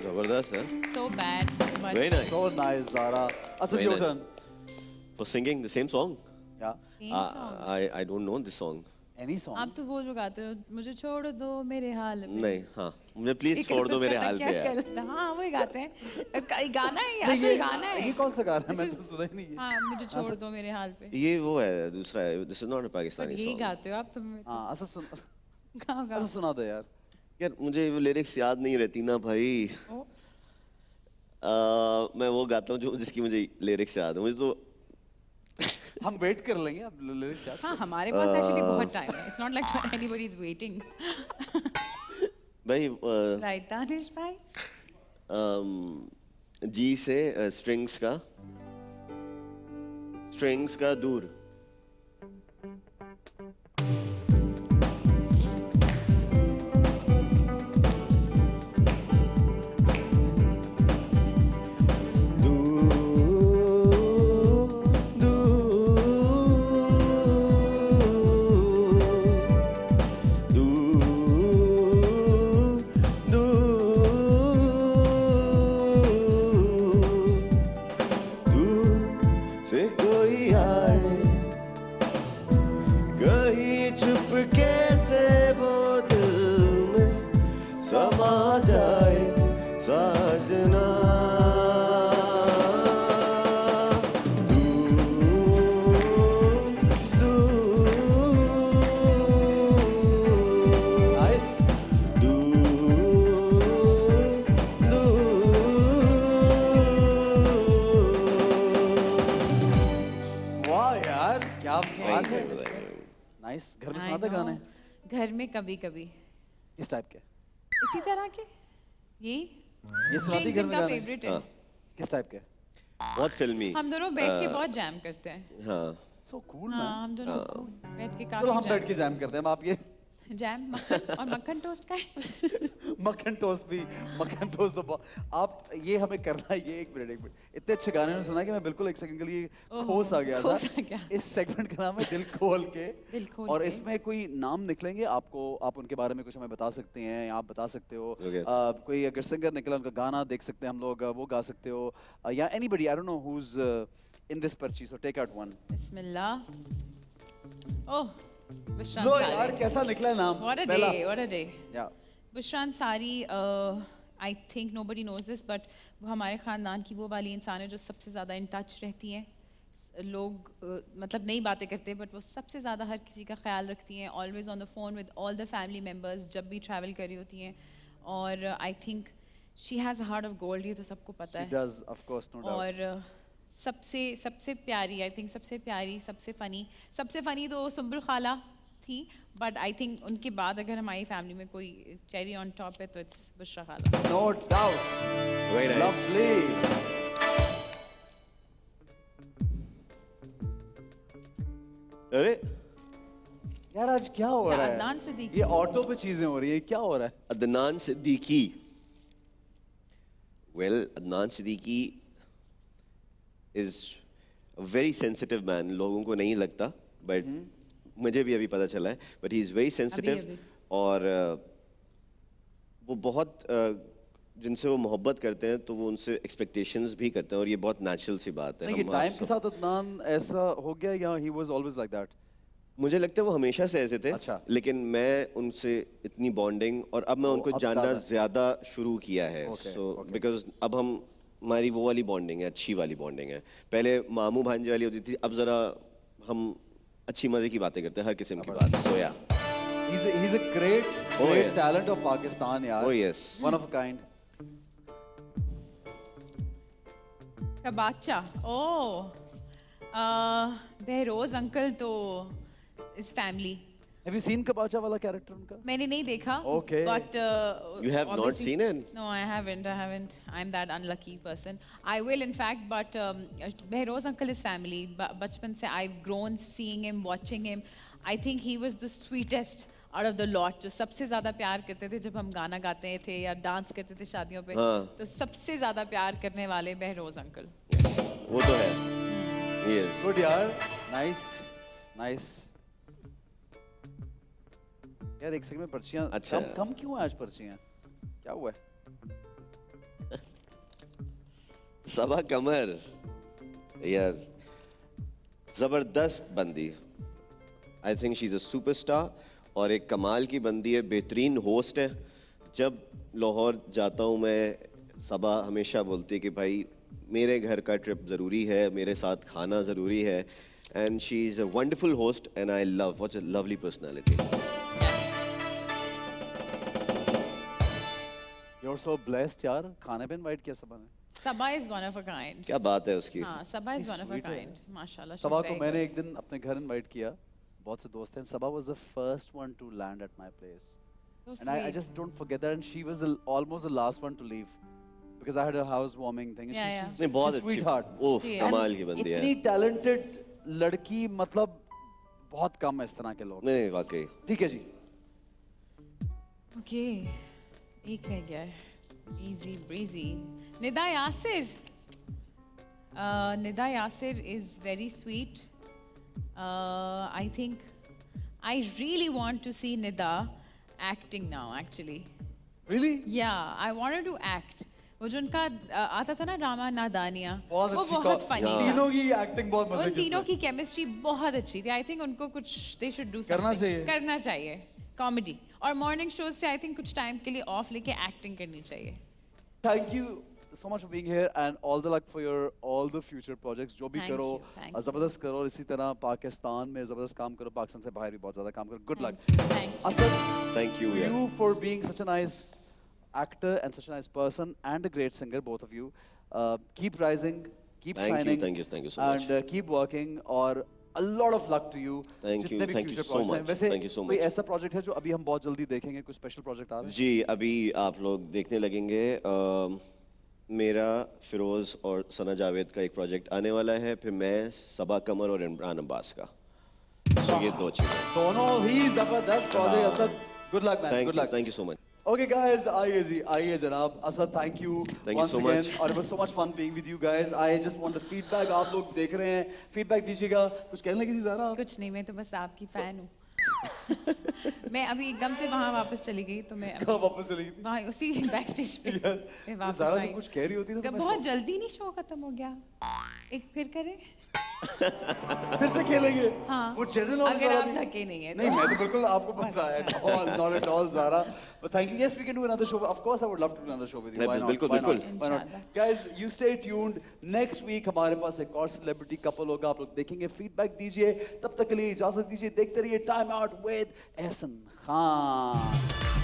जबरदस्त है। So bad. But Very nice. So nice Zara. Asad Very your nice. Turn. For singing the same song? या same song. I don't know this song. Any song. आप तो वो जो गाते हो, मुझे छोड़ दो मेरे हाल पे। नहीं, हाँ, मुझे प्लीज एक छोड़ दो असद मेरे का हाल क्या पे यार। करता? हाँ वही गाते हैं। गाना है, नहीं, असल गाना है। ये कौन सा गाना है? This मैंने is- तो सुना ही नहीं है। हाँ मुझे छोड़ दो मेरे हाल पे। ये वो है, दूसरा है। This is not a पर Pakistani यही song. गाते हो आप तो। हाँ, असद सुन, गाओ गाओ। असद सुना दो यार। यार मुझे वो लिरिक्स याद नहीं रहती ना भाई। ओ, मैं वो गाता हूँ जो जिसकी मुझे लिरिक्स याद है। मुझे तो हम वेट कर लेंगे, अब लिरिक्स याद। हाँ हमारे पास एक्चुअली बहुत टाइम है। It's not like anybody is waiting. भाई राइट दानिश भाई। जी से स्ट्रिंग्स का दूर। से कोई आए कहीं चुपके से वो दिल में समा जाए साजना। नाइस। वाह यार, क्या बात है। नाइस। घर में I सुनाते know. गाने? घर में कभी कभी किस टाइप के? इसी तरह के यही ये सुनाती घर में का गाने? फेवरेट है। हाँ। किस टाइप के? बहुत फिल्मी। हम दोनों बैठ के बहुत जैम करते हैं। हाँ, सो कूल हाँ मैन। हम दोनों बैठ के चलो हम काफी बैठ के जैम करते हैं। अब आप ये जैम मक्खन और मक्खन टोस्ट का है। मक्खन टोस्ट भी, मक्खन टोस्ट तो आप ये हमें करना है। ये एक मिनट इतने अच्छे गाने ने सुना कि मैं बिल्कुल एक सेकंड के लिए खो सा गया खो सा था। गया। इस सेगमेंट का नाम है दिल खोल के। दिल खोल और के। इसमें कोई नाम निकलेंगे आपको, आप उनके बारे में कुछ हमें बता सकते हैं या आप बता सकते हो। Okay. कोई अगर सिंगर निकला उनका गाना देख सकते हैं हम लोग, वो गा सकते हो। या anybody, I don't know who is in this पर्ची, सो टेक आउट वन। बिस्मिल्लाह। ओह बुशरान लो सारी। यार कैसा निकला नाम What a पहला। day, what a day. या बुशरान सारी, I think nobody knows this, but वो हमारे ख़ानदान की वो वाली इंसान है जो सबसे ज़्यादा इन टच रहती हैं। लोग मतलब नई बातें करते हैं बट वो सबसे ज़्यादा हर किसी का ख्याल रखती हैं। Always on the phone with all the family members जब भी ट्रैवल कर रही होती हैं। और I think she has a heart of gold, ये तो सबको पता She है। does, of course, no doubt. और सबसे सबसे प्यारी, आई थिंक सबसे प्यारी, सबसे फनी तो सुंबुल खाला थी, बट आई थिंक उनके बाद अगर हमारी फैमिली में कोई चेरी ऑन टॉप है तो इट्स बुशरा खाला। No doubt. Very nice. Lovely. अरे यार आज क्या हो क्या रहा है? अदनान सिद्दीकी? ये ऑटो पे चीजें हो रही है, क्या हो रहा है? Adnan Siddiqui. Well, Adnan Siddiqui is a very sensitive man. लोगों को नहीं लगता, but मुझे भी अभी पता चला है. But he is very sensitive अभी। और वो बहुत जिनसे वो मोहब्बत करते हैं तो वो उनसे expectations भी करते हैं और ये बहुत natural सी बात है. नहीं, ये हम टाइम आप के सब- साथ अदनान ऐसा हो गया या he was always like that? मुझे लगता है वो हमेशा से ऐसे थे, अच्छा। लेकिन मैं उनसे इतनी बॉन्डिंग और अब मैं उनको अब जानना ज़्यादा। ज्यादा शुरू किया है. Okay, so okay. बिकॉज अब हमारी वो वाली बॉन्डिंग है, अच्छी वाली बॉन्डिंग है. पहले मामू भांजे वाली होती थी, अब जरा हम अच्छी मजे की बातें करते हैं, हर किस्म की बात. सो या He's a great Oh, yeah. talent of Pakistan, यार. Oh, yes. One of a kind. कबाचा, ओह, बहरोज अंकल तो इस family Have you seen Kabacha वाला character उनका? मैंने नहीं देखा, Okay. but You have not obviously- seen it? No, I haven't. I'm that unlucky person. I will, in fact, but Behroz uncle is family. बचपन से I've grown seeing him, watching him. I think he was the sweetest out of the lot. जो सबसे ज़्यादा प्यार करते थे जब हम गाना गाते थे या डांस करते थे शादियों पे, हाँ। तो सबसे ज़्यादा प्यार करने वाले बहरोज अंकल। वो तो है. Yes. Good यार. Nice. Nice. यार एक सेकंड में पर्चियां अच्छा। कम क्यों है आज पर्चियां? क्या हुआ है? सबा कमर यार जबरदस्त बंदी. I think she is a superstar और एक कमाल की बंदी है, बेहतरीन होस्ट है. जब लाहौर जाता हूँ मैं, सबा हमेशा बोलती है कि भाई मेरे घर का ट्रिप ज़रूरी है, मेरे साथ खाना ज़रूरी है. And she is a wonderful host and I love what a lovely personality. You're so blessed यार. खाने पे इनवाइट किया सबा ने. सबा is one of a kind. क्या बात है उसकी. हाँ, सबा is one of a sweet है। kind. माशाल्लाह. she's सबा को very मैंने good. एक दिन अपने घर इनवाइट किया. बहुत से दोस्त हैं. सबा was the first one to land at my place. So And I sweet. just don't forget that. And she was almost the last one to leave because I had a housewarming thing. And Yeah, she's, yeah. she's, नहीं बहुत she's अच्छी. sweetheart. Oh She is. कमाल की बंदी है. इतनी talented लड़की मतलब बहुत कम है इस तरह के लोग. नहीं वाकई. ठीक है जी. ओके, एक रह गया है. Easy breezy. Nida Yasir. Nida Yasir is very sweet. I think I really want to see Nida acting now actually. Really? या आई वांटेड टू एक्ट. वो जो उनका आता था ना ड्रामा नादानिया, बहुत वो अच्छी बहुत फनी था. तीनों की एक्टिंग बहुत मजे उन की. तीनों की केमिस्ट्री बहुत अच्छी थी. आई थिंक उनको कुछ दे शुड डू करना चाहिए। करना चाहिए कॉमेडी. और मॉर्निंग शोज से आई थिंक कुछ टाइम के लिए ऑफ लेके एक्टिंग करनी चाहिए. Thank you so much for being here and all the luck for your all the future projects. जो भी Thank करो you, thank you. जबरदस्त करो. और इसी तरह पाकिस्तान में जबरदस्त काम करो. पाकिस्तान से बाहर भी बहुत ज्यादा काम करो. Good luck. Thank you. Asad, thank you यार. you for being such a nice actor and such a nice person and a great singer, both of you. Keep rising, keep Thank you, shining. thank you so much. And keep working. और a lot of luck to you. Thank you, जितने भी thank you future so projects हैं. much. वैसे Thank you so कोई much. ऐसा project है जो अभी हम बहुत जल्दी देखेंगे? कोई special project आ रहा है? जी अभी आप लोग देखने लगेंगे. मेरा फिरोज और सना जावेद का एक प्रोजेक्ट आने वाला है, फिर मैं सबा कमर और इमरान अब्बास का. तो ये दो चीज़ें. दोनों ही जबरदस्त project. Asad, good luck man. Good luck. Thank you so much. Okay guys, आइए जी, आइए जनाब. Asad, thank you Thank you once so again. much. और it was so much fun being with you guys. I just want the feedback. आप लोग देख रहे हैं, feedback दीजिएगा. कुछ कहने लगी थी ज़ारा? कुछ नहीं, मैं तो बस आपकी फैन हूँ. मैं अभी एकदम से वहाँ वापस चली गई तो मैं कब वापस चली गई थी? वहाँ उसी बैक स्टेज पे यार, मैं तो वापस ज़ारा से आई. कुछ कह रही होती ना तो मैं बहुत जल्दी नहीं शो खत्म हो गया. एक फिर करें? फिर से खेलेंगे. हाँ. वो general knowledge अगर वाला आप भी- थके नहीं है नहीं मैं तो बिल्कुल आपको पता है. At all, not at all, Zara. But thank you. Yes, we can do another show. Of course, I would love to do another show with you. Why not? बिल्कुल, Why not? बिल्कुल. Why not? इंशाल्लाह. Guys, you stay tuned. Next week हमारे पास एक और celebrity couple होगा. आप लोग देखेंगे, feedback दीजिए. तब तक के लिए इजाजत दीजिए. देखते रहिए Time Out with Ehsan Khan.